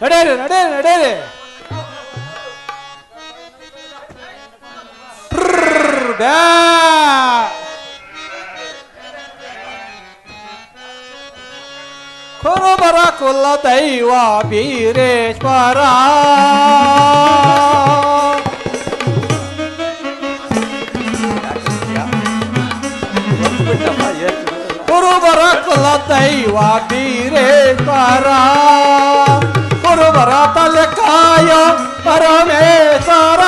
ನಡೆಯರಿ ನಡೆಯರಿ ನಡೆಯರಿ. ಕುರುಬರ ಕುಲ ದೈವ ಬೀರೇಶ್ವರ ಕುರುಬರ ಕುಲ ದೈವ ಬೀರೇಶ್ವರ ಕುರುಬರ ತಲೆ ಕಾಯ ಪರಮೇಶ್ವರ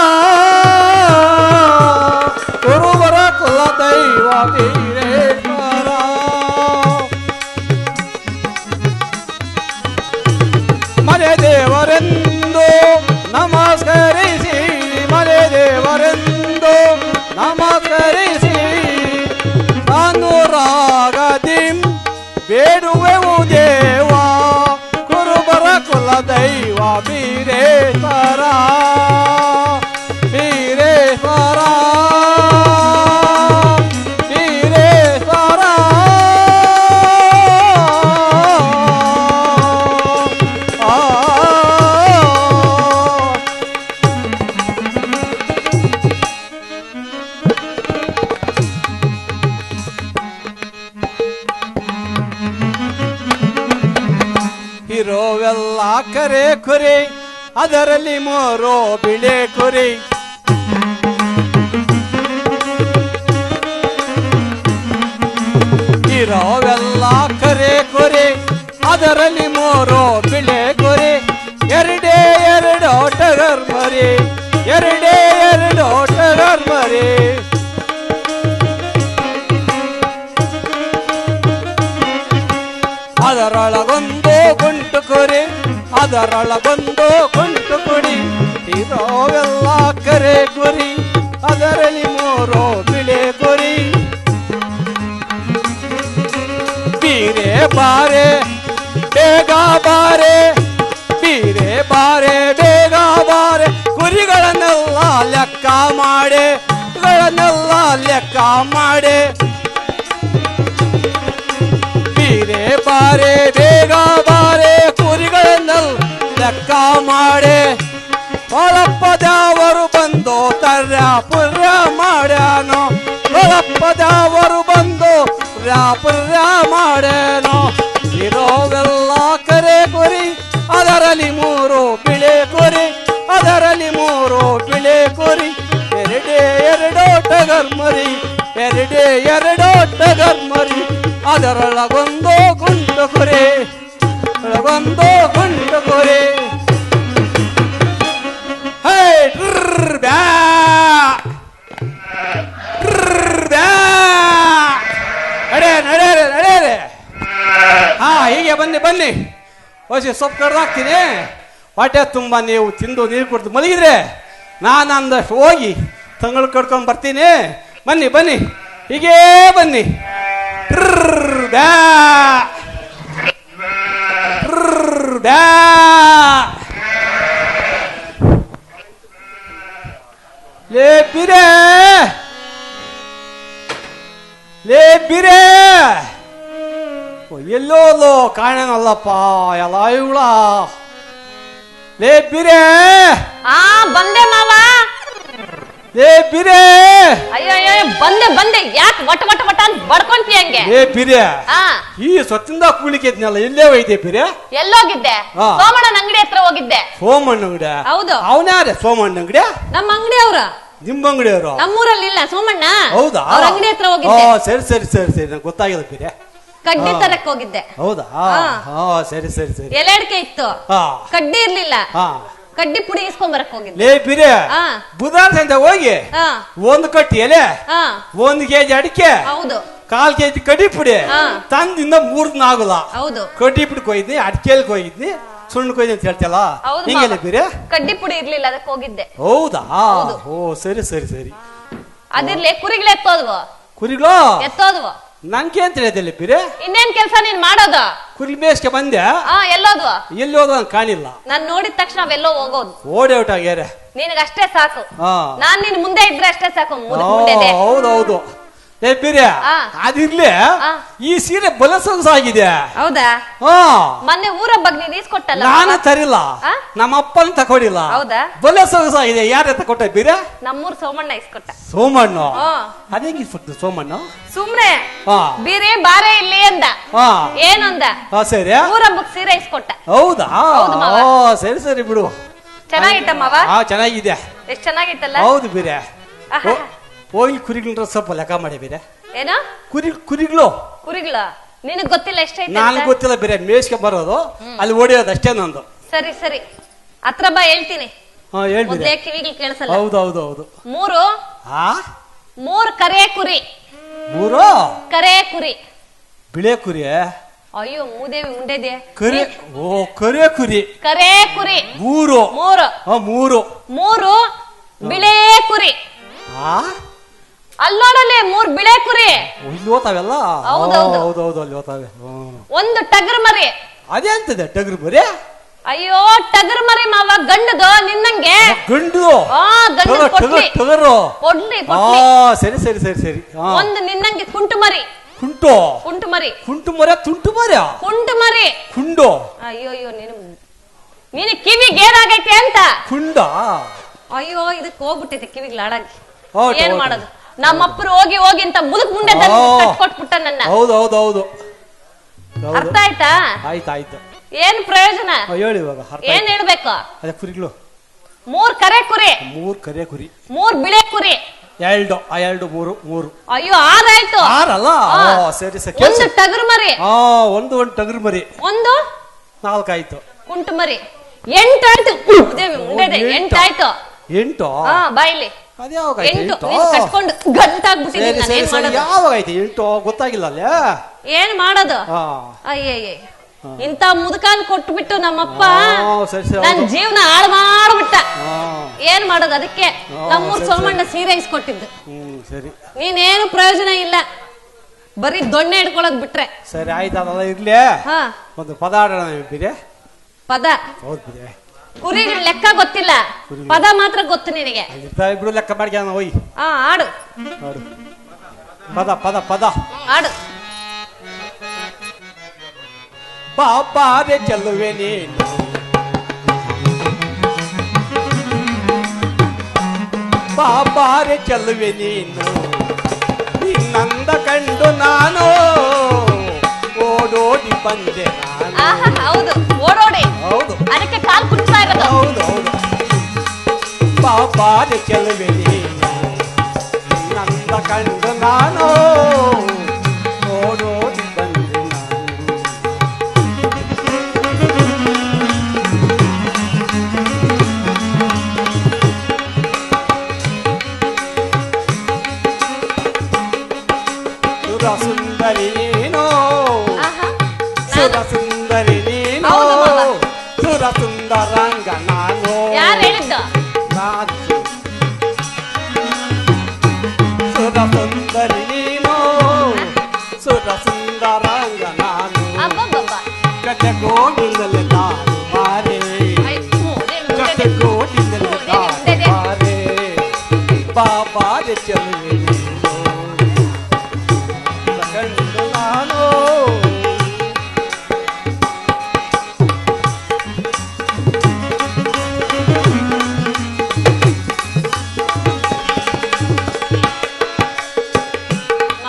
ಕುರುಬರ ಕುಲ ದೈವ ಬೀರೇಶ್ವರ. ಮನೆ ದೇವರೆಂದು ನಮಸ್ಕರಿಸಿ ಮನೆ ದೇವರೆಂದು ನಮಸ್ಕರಿಸಿ ಅನುರಾಗದಿ ಬೇಡುವೆವು ದೇವ ಕುರುಬರ ಕುಲ ದೈವ ಬೀರೇಶ್ವರ ಬೀರೇಶ್ವರ ಬೀರೇಶ್ವರ. ಇರೋವೆಲ್ಲ ಕರೆ ಕುರಿ ಅದರಲ್ಲಿ ಮೋರೋ ಬಿಳೆ ಕುರಿ ಇರೋವೆಲ್ಲ ಕರೆ ಕುರಿ ಅದರಲ್ಲಿ ಮೋರೋ ಬಿಳೆ ಕುರಿ ಎರಡೇ ಎರಡು ಟಗರ್ ಮರಿ ಎರಡೇ ಎರಡು ಟಗರ್ ಮರಿ. ಅದರೊಳಗೊಂದು ಗುಂಟು ಕುರಿ ಅದರೊಳಗೊಂದು ಗುಂಟು ಕುರಿ ಇರೋವೆಲ್ಲ ಕರೆ ಕುರಿ ಅದರಲ್ಲಿ ಮೂರು ಬಿಳೆ ಕುರಿ. ಬೀರೆ ಬಾರೆ ಬೇಗ ಬಾರೆ ಬೀರೆ ಬಾರೆ ಬೇಗ ಬಾರೆ ಕುರಿಗಳನ್ನೆಲ್ಲ ಲೆಕ್ಕ ಮಾಡೆ ಗಳನ್ನೆಲ್ಲ ಲೆಕ್ಕ ಮಾಡೆ. ಬೀರೆ ಬಾರೆ ಬೇಗ ಬಾರೆ ಕುರಿಗಳನ್ನೆಲ್ಲ ಲೆಕ್ಕ ಮಾಡೆ. ಹೊಳಪ್ಪದವರು ಬಂದು ತರ್ಯ ಪುರ್ಯ ಮಾಡ್ಯಾನೋ ಹೊಳಪ್ಪದವರು ಬಂದು ಪುರ್ಯ ಮಾಡ್ಯಾನೋ. ಇರೋವೆಲ್ಲ ಕರೆ ಕುರಿ ಅದರಲ್ಲಿ ಮೂರು ಬಿಳೆ ಕುರಿ ಅದರಲ್ಲಿ ಮೂರು ಬಿಳೆ ಕುರಿ ಎರಡೇ ಎರಡು ಟಗರ್ ಮರಿ ಎರಡೇ ಎರಡು ಟಗರ್ ಮರಿ ಅದರೊಳಗೊಂದು ಗುಂಡು ಕುರಿ ಒಳಗೊಂದು ಗುಂಡು ಕುರಿ. ಹೇ ಬ್ಯಾ ಬ್ಯಾ ನಡೆ ನಡೆಯರೆ ನಡೆಯರೆ. ಹಾ ಹೀಗೆ ಬನ್ನಿ ಬನ್ನಿ ಹೊಸಿ ಸೊಪ್ಪು ಕಡ್ದಾಕ್ತೀನಿ. ಹೊಟ್ಟೆ ತುಂಬ ನೀವು ತಿಂದು ನೀರು ಕುಡಿದು ಮಲಗಿದ್ರೆ ನಾನು ಅಂದಷ್ಟು ಹೋಗಿ ತಂಗಳು ಕಡ್ಕೊಂಡು ಬರ್ತೀನಿ. ಬನ್ನಿ ಬನ್ನಿ ಹೀಗೇ ಬನ್ನಿ. ಬ್ಯಾ ಬ್ಯಾ ಲೇ ಬಿರೆ ಲೇ ಬಿರೆ ಎಲ್ಲೋದು ಕಾಣನಲ್ಲಪ್ಪ ಎಲ್ಲ ಇವಳ. ಲೇ ಬಿರೆ ಬಂದೆ ಮಾವ. ಲೇ ಬಿರೆ ಅಯ್ಯೋ ಬಂದೆ ಬಂದೆ ಯಾಕೆ ವಟ ವಟ ವಟ ಅಂತ ಬಡ್ಕೊಂತಿ ಹಂಗೆ? ಲೇ ಬಿರೆ ಈ ಸೊತ್ತಿಂದ ಕೂಳಿಕೆದ್ನಲ್ಲ ಎಲ್ಲೇ ಹೋಯ್ದೆ ಬಿರೆ? ಎಲ್ಲೋಗಿದ್ದೆ? ಸೋಮಣ್ಣನ ಅಂಗಡಿ ಹತ್ರ ಹೋಗಿದ್ದೆ. ಸೋಮಣ್ಣ ಅಂಗಡಿ? ಹೌದು. ಅವನ್ಯಾರೇ ಸೋಮಣ್ಣ ಅಂಗಡಿ? ನಮ್ಮ ಅಂಗಡಿ ಅವ್ರ. ನಿಮ್ಮ ಅಂಗಡಿಯವರು? ನಮ್ಮೂರಲ್ಲಿ ಇಲ್ಲ ಸೋಮಣ್ಣ. ಹೌದಾ? ಅವ್ರ ಅಂಗಡಿ ಹತ್ರ ಹೋಗಿದ್ದೆ. ಸರಿ ಸರಿ ಸರಿ ಸರಿ ನಂಗೆ ಗೊತ್ತಾಗಿಲ್ಲ ಬಿರೆ. ಕಡ್ಡಿ ತರಕ್ ಹೋಗಿದ್ದೆ. ಹೌದಾ? ಸರಿ ಸರಿ ಸರಿ. ಎಲೆ ಅಡಿಕೆ ಇತ್ತು, ಕಡ್ಡಿ ಇರ್ಲಿಲ್ಲ, ಕಡ್ಡಿ ಪುಡಿ ಇಸ್ಕೊಂಡ್ ಬರಕ್ ಹೋಗಿದ್ದೆ. ಲೇ ಬಿರೆ ಬುಧವಾರ ಸಂತೆ ಹೋಗಿ ಒಂದು ಕಟ್ಟಿ ಎಲೆ 1 ಕೆಜಿ ಅಡಿಕೆ ಹೌದು 1/4 ಕೆಜಿ ಕಡ್ಡಿ ಪುಡಿ ತಂದಿಂದ 3 ದಿನ ಆಗಲ್ಲ. ಹೌದು ಕಡ್ಡಿ ಪುಡಿ ಕೊಯ್ದಿನಿ ಅಡಿಕೆಲ್ ಕೊಯ್ದಿನಿ ಸುಣ್ಣ ಕೊಯ್ದಿ ಅಂತ ಹೇಳ್ತಲ್ಲ ಹಿಂಗೆಲ್ಲ ಬಿರೆ? ಕಡ್ಡಿ ಪುಡಿ ಇರ್ಲಿಲ್ಲ ಅದಕ್ಕೆ ಹೋಗಿದ್ದೆ. ಹೌದಾ? ಓ ಸರಿ ಸರಿ ಸರಿ. ಅದಿರ್ಲಿ ಕುರಿಗಳು ಎತ್ತೋದ್ವು. ಕುರಿಗಳು ಎತ್ತೋದ್ವು ನಂಗೆ ಅಂತ ಹೇಳಿದಲ್ಲಿ ಬಿರೆ? ಇನ್ನೇನ್ ಕೆಲ್ಸ ನೀನ್ ಮಾಡೋದು? ಕುರಿ ಮೇಸ್ಕೆ ಬಂದೆ. ಎಲ್ಲೋದ್ವ? ಎಲ್ಲಿ ಹೋದ ಕಾಣಿಲ್ಲ. ನಾನ್ ನೋಡಿದ ತಕ್ಷಣ ಅವೆಲ್ಲೋ ಹೋಗೋದು. ಓಡಿ ಔಟ್ ಆಗ್ಯಾರ. ನಿನಗಷ್ಟೇ ಸಾಕು, ನಾನ್ ನಿನ್ ಮುಂದೆ ಇದ್ರೆ ಅಷ್ಟೇ ಸಾಕು. ಹೌದೌದು ಏ ಬೀರೆ ಆ. ಅದಿರ್ಲಿ ಆ. ಈ ಸೀರೆ ಬಲ ಸೊಗಸಾಗಿದೆ. ಹೌದಾ ಹಾ ಮೊನ್ನೆ ಊರ ಬಗ್ಗೆ ನೀನ್ ಈಸ್ಕೊಟ್ಟಲ್ಲ ನಾನು ತರಿಲ್ಲ, ಆ? ನಮ್ಮ ಅಪ್ಪನ ತಕೊಡಿಲ್ಲ. ಹೌದಾ? ಬಲ ಸೊಗಸಾಗಿದೆ. ಯಾರ ತಕೊಟ್ಟ ಬೀರೆ? ನಮ್ಮೂರ್ ಸೋಮಣ್ಣ ಇಸ್ಕೊಟ್ಟ. ಸೋಮಣ್ಣ. ಹಾ. ಅದೇಗಿ ಸೋಮಣ್ಣ. ಸುಮ್ನೆ ಹಾ ಬೀರೆ ಬಾರೆ ಇಲ್ಲಿ ಅಂದ. ಹಾ ಏನಂದ? ಹಾ ಸರಿ. ಊರ ಹಬ್ಬಕ್ ಸೀರೆ ಇಸ್ಕೊಟ್ಟ. ಹೌದಾ? ಹೌದು ಮಾವ. ಓ ಸರಿ ಸರಿ ಬಿಡು. ಚೆನ್ನಾಗಿತ್ತ ಮಾವ? ಹಾ ಚೆನ್ನಾಗಿದೆ. ಎಷ್ಟ್ ಚೆನ್ನಾಗಿತ್ತಲ್ಲ? ಹೌದು ಬೀರೆ. ಆಹಾ. ಹೋಗಿ ಕುರಿಗಳ ಸ್ವಲ್ಪ ಲೆಕ್ಕ ಮಾಡಿ ಬೀರೆ. ಏನ ಕುರಿಗಳು ಕುರಿಗಳ ನಿನಗ್ ಗೊತ್ತಿಲ್ಲ ಎಷ್ಟೈತೆ ನಾನು ಅಂತ? ಗೊತ್ತಿಲ್ಲ ಬೇರೆ ಮೇಸ್ಗೆ ಬರೋದು ಅಲ್ಲಿ ಓಡಿಯೋದು ಅಷ್ಟೇ ನಂದು. ಸರಿ ಸರಿ ಹತ್ರ ಬಾ ಹೇಳ್ತೀನಿ. ಹಾ ಹೇಳ್ಬಿಡಿ. ಮೊದ್ಲೇ ಕಿವಿಗಳು ಕೇಳಿಸಲ್ಲ. ಹೌದು ಹೌದು ಹೌದು. ಮೂರು ಹಾ ಕರೆ ಕುರಿ. ಮೂರು ಕರೆ ಕುರಿ. ಬಿಳೆ ಕುರಿ. ಅಯ್ಯೋ ಮೂದೇವಿ ಉಂಡೆದೆ. ಕರೆ ಓ ಕರೆ ಕುರಿ. ಕರೆ ಕುರಿ ಮೂರು. ಮೂರು ಮೂರು ಬಿಳೆ ಕುರಿ. ಹಾ ಅಲ್ಲೋಡಲ್ಲಿ ಬಿಳೆ ಕುರಿ. ಇಲ್ಲಿ ಓತಾವೆಲ್ಲ. ಹೌದೌದು. ಹೌದು ಹೌದು ಅಲ್ಲಿ ಓತಾವೆ. ಒಂದು ಟಗರ್ ಮರಿ. ಅದೇ ಅಂತದೆ ಟಗರು ಬರೀ. ಅಯ್ಯೋ ಟಗರ್ ಮರಿ ಮಾವ ಗಂಡದು ನಿನ್ನಂಗೆ. ಗಂಡು. ಗಂಡು ಕೊಡ್ಲಿ. ಟಗರು. ಕೊಡ್ಲಿ ಹಾ ಸರಿ ಸರಿ ಸರಿ ಸರಿ. ಒಂದು ನಿನ್ನಂಗೆ ಕುಂಟು ಮರಿ. ಕುಂಟು ಮರಿ. ಕುಂಟು ಮರ ತುಂಟು ಮರ. ಕುಂಟು ಮರಿ. ಕುಂಡು. ಅಯ್ಯೋ ನೀನು ಕಿವಿಗೆ ಏನಾಗೈತೆ ಅಂತ. ಕುಂಡ. ಅಯ್ಯೋ ಇದಕ್ಕೆ ಹೋಗ್ಬಿಟ್ಟೈತೆ ಕಿವಿಗೆ ಹಾಳಾಗಿ. ಹೌದು, ಏನ್ ಹೌದು. ಮಾಡೋದು? ನಮ್ಮಪ್ಪರು ಹೋಗಿ ಹೋಗಿ ಅಂತ ಮುದುಕ್ ಮುಂಡೆ ಕೊಟ್ಬಿಟ್ಟ ನನ್ನ. ಹೌದು ಹೌದು ಹೌದು. ಅರ್ಥ ಆಯ್ತಾ? ಆಯ್ತಾಯ್ತು. ಏನ್ ಪ್ರಯೋಜನ? ಹೇಳಿ ಇವಾಗ. ಏನ್ ಹೇಳ್ಬೇಕು? ಅದೇ ಕುರಿಗಳು. 3 ಕರೆ ಕುರಿ. 3 ಕರೆ ಕುರಿ. 3 ಬಿಳೆ ಕುರಿ. 2 2 3. ಅಯ್ಯೋ 6 ಆಯ್ತು. 6 ಅಲ್ಲ? ಸರಿ ಸರಿ. ಒಂದು ಟಗರು ಮರಿ. ಒಂದು ಟಗರು ಮರಿ. ಒಂದು 4 ಆಯ್ತು. ಕುಂಟು ಮರಿ 8 ಆಯ್ತು. ಮುಂದೆ 8 ಆಯ್ತು. 8 ಬಾಯಿಲಿ ಅದ್ಯಾವಾಗ 8 ಕಟ್ಕೊಂಡು ಗಂಟಾಗ್ಬಿಟ್ಟಿದ್ದೀನಿ ನಾನು. ಏನ್ ಮಾಡೋದು? ಯಾವಾಗ ಆಯ್ತು 8 ಗೊತ್ತಾಗಿಲ್ಲ ಅಲ್ಲ. ಏನ್ ಮಾಡೋದು? ಅಯ್ಯಯ್ಯ ಇಂತ ಮುದುಕಾನ್ ಕೊಟ್ಬಿಟ್ಟು ನಮ್ಮಪ್ಪ ನನ್ ಜೀವನ ಹಾಳು ಮಾಡ್ಬಿಟ್ಟ. ಏನ್ ಮಾಡೋದು? ಅದಕ್ಕೆ ನಮ್ಮೂರ್ ಸೋಮಣ್ಣ ಸೀರೆ ಇಸ್ಕೊಟ್ಟಿದ್ದು. ಸರಿ ನೀನೇನು ಪ್ರಯೋಜನ ಇಲ್ಲ, ಬರೀ ದೊಣ್ಣೆ ಹಿಡ್ಕೊಳಕ್ ಬಿಟ್ರೆ. ಸರಿ ಆಯ್ತು. ಅದೆಲ್ಲ ಇರ್ಲಿ. ಒಂದು ಪದ ಆಡೋಣ ಬಿರೆ. ಪದ? ಹೌದು ಬಿರೆ. ಕುರಿಗಳ ಲೆಕ್ಕ ಗೊತ್ತಿಲ್ಲ, ಪದ ಮಾತ್ರ ಗೊತ್ತು ನಿನಗೆ. ಇಬ್ರು ಲೆಕ್ಕ ಮಾಡ್ಕ ಹೋಯ್. ಆಡು ಆಡು. ಪದ ಪದ ಪದ ಆಡು. ಬಾಬಾರೆ ಚೆಲ್ಲುವೆ ನೀನು, ಬಾಬಾರೆ ಚೆಲ್ಲುವೆ ನೀನು, ನಿನ್ನಂದ ಕಂಡು ನಾನು ಓಡೋಡಿ ಬಂದೆ ನಾನು. ಹೌದು ಓಡೋಡಿ. ಹೌದು ಅದಕ್ಕೆ ಕಾಲ್ ಕುಟ್ತಾ ಇರೋದು. ಹೌದು ಹೌದು. ಬಾಬಾರೆ ಚೆಲ್ಲುವೆ ನೀನು, ನಿನ್ನಂದ ಕಂಡು ನಾನು ಓಡೋಡಿ ಬಂದೆ ನಾನು. ಸುರ ಸುಂದರಿ ನೀನು, ಸುರ ಸುಂದರಿ ನೀನು, ಸುರ ಸುಂದರಂಗ ನಾನು. ಯಾರು ಹೇಳಿದ್ದು? ಸುರ ಸುಂದರಿ ನೀನು, ಸುರ ಸುಂದರಂಗ ನಾನು. ಜಗಗೋಡಿನಲ್ಲಿ ನಾನು ಬಾರೆ, ಜಗಗೋಡಿನಲ್ಲಿ ನಾನು ಬಾರೆ, ಬಾಬಾರೆ ಚೆಲುವೆ ನೀನು, ಕಂಡು ನಾನು.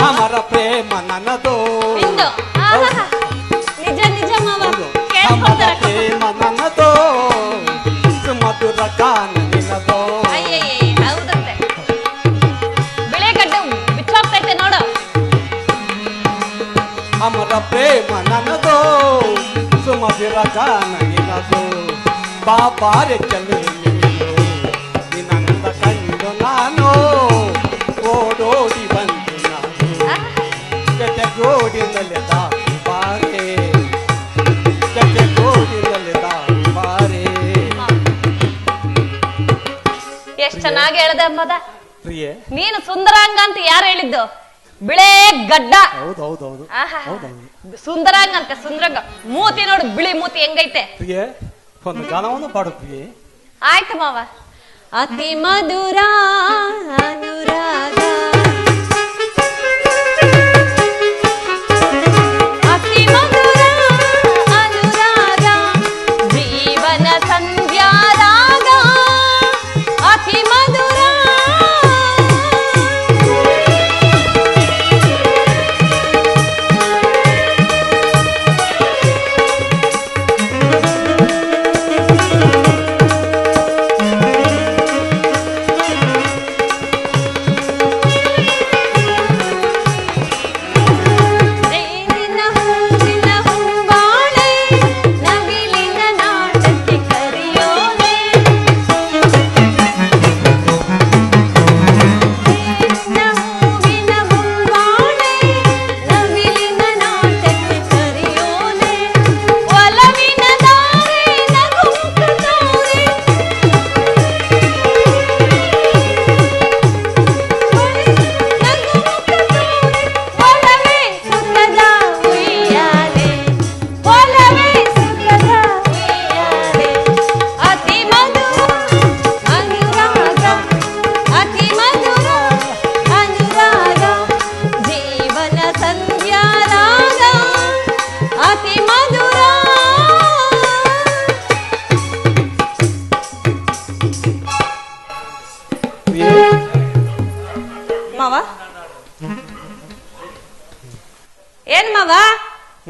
ಅಮರ ಪ್ರೇಮ ನನ್ನದು, ನಿಜ ನಿಜ ಮಾವ ಅಮರ ಕೇಳ್ಕೊಳ್ತಾರೆ. ಪ್ರೇಮ ನನ್ನದು, ಸುಮಧುರ ಗಾನ ನಿನ್ನದು. ಹೌದಂತೆ. ಬಿಳೆಗಡ್ಡೆ ಬಿಚ್ಚೋಗ್ತೈತೆ ನೋಡು. ಅಮರ ಪ್ರೇಮ ನನ್ನದು, ಸುಮಧುರ ಗಾನ ನಿನ್ನದು, ಬಾಬಾರೆ ಚೆಲುವೆ ನೀನು, ನಿನ್ನಂದ ಕಂಡು ನಾನು ಓಡೋಡಿ ಬಂದೆ ನಾನು. ಜಗಗೋಡಿನಲ್ಲಿ ದಾರಿ ಬಾರೆ, ಜಗಗೋಡಿನಲ್ಲಿ ದಾರಿ ಬಾರೆ. ಎಷ್ಟ್ ಚೆನ್ನಾಗಿ ಹೇಳ್ದೆ ಮದ. ಪ್ರಿಯೆ ನೀನು ಸುಂದರಾಂಗ ಅಂತ ಯಾರು ಹೇಳಿದ್ದು? ಬಿಳೆ ಗಡ್ಡ. ಹೌದು ಹೌದು ಹೌದು ಹೌದು. ಸುಂದರಾಂಗ ಅಂತ ಸುಂದರಂಗ. ಮೂತಿ ನೋಡು, ಬಿಳಿ ಮೂತಿ ಹೆಂಗೈತೆ. ಪ್ರಿಯೆ ಒಂದು ಗಾನವನ್ನು ಪಾಡು ಪ್ರಿಯೆ. ಆಯ್ತು ಮಾವ. ಅತಿ ಮಧುರ ಅನುರಾಗ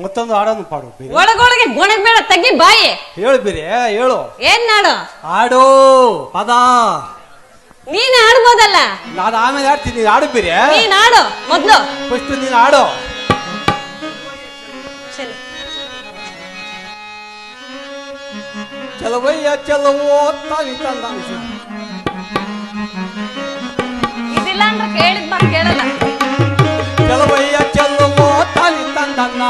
ಮತ್ತೊಂದು ಹಾಡನ್ನು ಪಾಡು ಬೇರೆ. ಒಳಗೊಳಗೆ ಗೊಣಗ್ಬೇಡ, ತೆಗಿ ಬಾಯಿ. ಹೇಳು ಬೇರೆ, ಹೇಳು. ಏನ್ ನಾಡು? ಹಾಡು ಪದ. ನೀನ್ ಆಡ್ಬೋದಲ್ಲ. ನಾನು ಆಮೇಲೆ ಆಡ್ತೀನಿ, ಹಾಡು ಬೇರೆ. ನೀನ್ ಆಡು ಮೊದ್ಲು. ಫಸ್ಟ್ ನೀನು ಹಾಡು. ಚಲವಯ್ಯ ಚಲವೋ ತಾನಿ ತಂದ. ಇದಿಲ್ಲ ಅಂದ್ರೆ ಕೇಳಿದ್ ಮಾತು ಕೇಳಲ್ಲ. ಚಲವಯ್ಯ ಚಲವೋ ತಾನಿ ತಂದನ್ನ,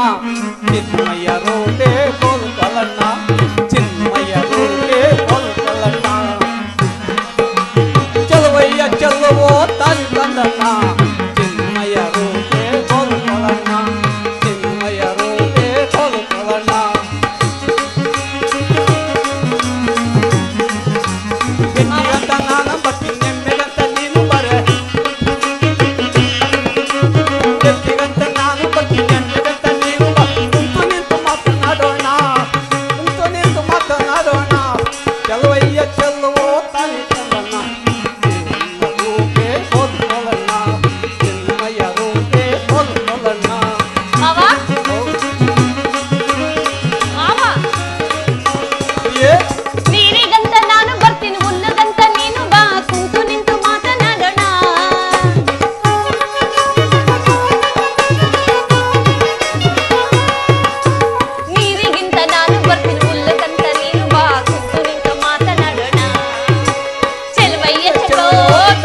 ಚಿನ್ಮಯ್ಯ ರೋಟೆ ಕೋಲ್ಕಲಣ್ಣ, ಚಿನ್ಮಯ್ಯ ರೋಟೆ ಕೋಲ್ಕಲಣ್ಣ. ಚಲವಯ್ಯ ಚಲವೋ ತಾನಿ ತಂದನ್ನ, ಚಿನ್ಮಯ್ಯ ರೋಟೆ ಕೋಲ್ಕಲಣ್ಣ, ಚಿನ್ಮಯ್ಯ ರೋಟೆ ಕೋಲ್ಕಲಣ್ಣ. ಎತ್ತಿಗಂತ ನಾನು ಬರ್ತೀನಿ, ನೆಮ್ಮೆಗಂತ ನೀನು ಬರೆ. ಎತ್ತಿಗಂತ ನಾನು ಬರ್ತೀನಿ, ನೆಮ್ಮೆಗಂತ ನೀನು ಬಾ. ಕುಂತು ನಿಂತು ಮಾತನಾಡೋಣ, ಕುಂತು ನಿಂತು ಮಾತನಾಡೋಣ. ಚಲವಯ್ಯ ಚಲವೋ ತಾನಿ ತಂದನ್ನ, ಚಿನ್ಮಯ್ಯ ರೂಪೆ ಕೋಲ್ಕೊಳ್ಳೋಣ, ಚಿನ್ಮಯ್ಯ ರೂಪೆ ಕೋಲ್ಕೊಳ್ಳೋಣ. ಮಾವ ಮಾವ, ಏ ನೀರಿಗಂತ ನಾನು ಬರ್ತೀನಿ, ಹುಲ್ಲಗಂತ ನೀನು ಬಾ. ಕುಂತು ನಿಂತು ಮಾತನಾಡೋಣ. ನೀರಿಗಿಂತ ನಾನು ಬರ್ತೀನಿ, ಹುಲ್ಲಗಂತ ನೀನು ಬಾ. ಕುಂತು ನಿಂತು ಮಾತನಾಡೋಣ. ಚೆಲುವಯ್ಯ ಚಲೋ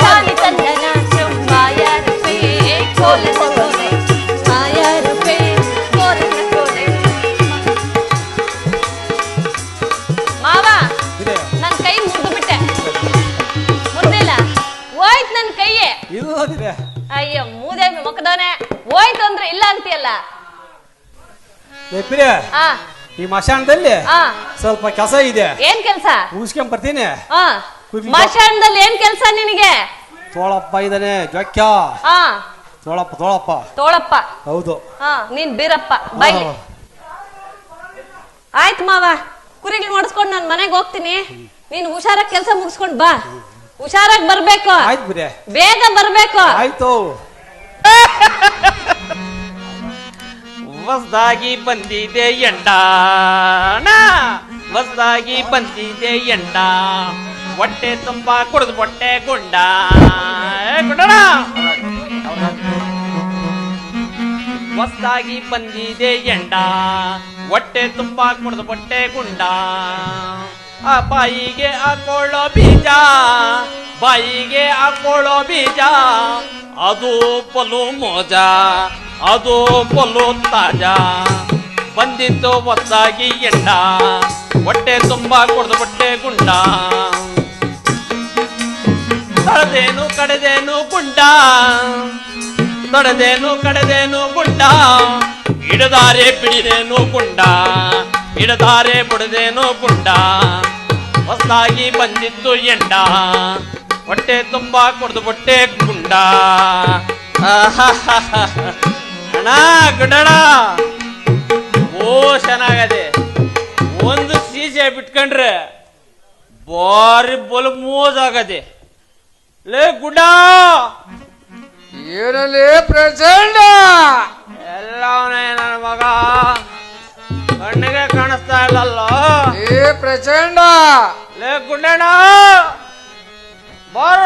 ತಾಲಿ ತಂದನ, ಮಾಯ ರೂಪೇ ಕೋಲನ ಕೋಲೆ, ಮಾಯ ರೂಪೇ ಕೋಲನ ಕೋಲೆ. ಮಾವ ಇದೆ ನನ್ ಕೈ ಮುರಿದು ಬಿಟ್ಟೆ. ಮುರ್ದಿಲ್ಲ, ಹೋಯ್ತು ನನ್ ಕೈಯೇ. ಇಲ್ಲದಿದೆ. ಅಯ್ಯೋ ಮೂದೆ ಮುಖದವನೆ, ಹೋಯ್ತು ಅಂದ್ರೆ ಇಲ್ಲ ಅಂತೀಯಲ್ಲ. ಲೇಪ್ರಿಯ, ಆ ಈ ಮಶಾಣದಲ್ಲಿ ಆ ಸ್ವಲ್ಪ ಕೆಲಸ ಇದೆ, ಏನ್ ಕೆಲ್ಸ? ಮುಗಿಸ್ಕೊಂಡ್ ಬರ್ತೀನಿ. ಆ ಮಶಾಣದಲ್ಲಿ ಏನ್ ಕೆಲ್ಸ ನಿನಗೆ? ತೋಳಪ್ಪ ಇದ್ದಾನೆ, ಜೊಕ್ಕ. ಆ ತೋಳಪ್ಪ ತೋಳಪ್ಪ. ತೋಳಪ್ಪ. ಹೌದು. ನೀನ್ ಬೀರಪ್ಪ ಬೈಲಿ. ಆಯ್ತು ಮಾವ, ಕುರಿಗಳು ನೋಡಿಸ್ಕೊಂಡು ನಾನು ಮನೆಗೆ ಹೋಗ್ತೀನಿ. ನೀನ್ ಹುಷಾರಾಗಿ ಕೆಲಸ ಮುಗಿಸ್ಕೊಂಡ್ ಬಾ. ಹುಷಾರಾಗಿ ಬರ್ಬೇಕು, ಆಯ್ತು ಬಿರೆ, ಬೇಗ ಬರ್ಬೇಕು. ಆಯ್ತು. ಹೊಸ್ದಾಗಿ ಬಂದಿದೆ ಎಂಡ, ಹೊಸ್ದಾಗಿ ಬಂದಿದೆ ಎಂಡ, ಹೊಟ್ಟೆ ತುಂಬಾ ಕುಡಿದು ಹೊಟ್ಟೆ ಗುಂಡ ಗುಂಡಣ. ಹೊಸ್ದಾಗಿ ಬಂದಿದೆ ಎಂಡ, ಹೊಟ್ಟೆ ತುಂಬಾ ಕುಡಿದು ಹೊಟ್ಟೆ ಗುಂಡ. ಆ ಬಾಯಿಗೆ ಹಾಕೊಳ್ಳೋ ಬೀಜ, ಬಾಯಿಗೆ ಹಾಕೊಳ್ಳೋ ಬೀಜ, ಅದು ಪಲು ಮೋಜ, ಅದು ಪಲು ತಾಜಾ. ಬಂದಿತ್ತು ಹೊಸ್ದಾಗಿ ಎಂಡ, ಹೊಟ್ಟೆ ತುಂಬಾ ಕುಡಿದು ಹೊಟ್ಟೆ ಗುಂಡ. ತಡೆದೇನು ಕಡೆದೇನು ಗುಂಡ, ತಡೆದೇನು ಕಡೆದೇನು ಗುಂಡ. ಹಿಡದಾರೆ ಬಿಡಿದೇನು ಗುಂಡ, ಹಿಡದಾರೆ ಬಿಡದೇನು ಗುಂಡ. ಹೊಸದಾಗಿ ಬಂದಿತ್ತು ಎಂಡ, ಹೊಟ್ಟೆ ತುಂಬಾ ಕುಡಿದು ಹೊಟ್ಟೆ ಗುಂಡ. ಅಣ್ಣ ಗುಂಡಣ, ಓ ಚೆನ್ನಾಗದೆ. ಒಂದು ಸೀಸೆ ಬಿಟ್ಕೊಂಡ್ರೆ ಬಾರಿ ಬಲು ಮೋಜಾಗದೆ. ಲೇ ಗುಡ್ಡ, ಏನಲ್ಲಿ ಪ್ರಚಂಡ ಎಲ್ಲವನೇ ನನ್ನ ಮಗ ಕಣ್ಣಿಗೆ ಕಾಣಿಸ್ತಾ ಇಲ್ಲಲ್ಲ. ಏ ಪ್ರಚಂಡ, ಲೇ ಗುಂಡಣ್ಣ ಬಾರ.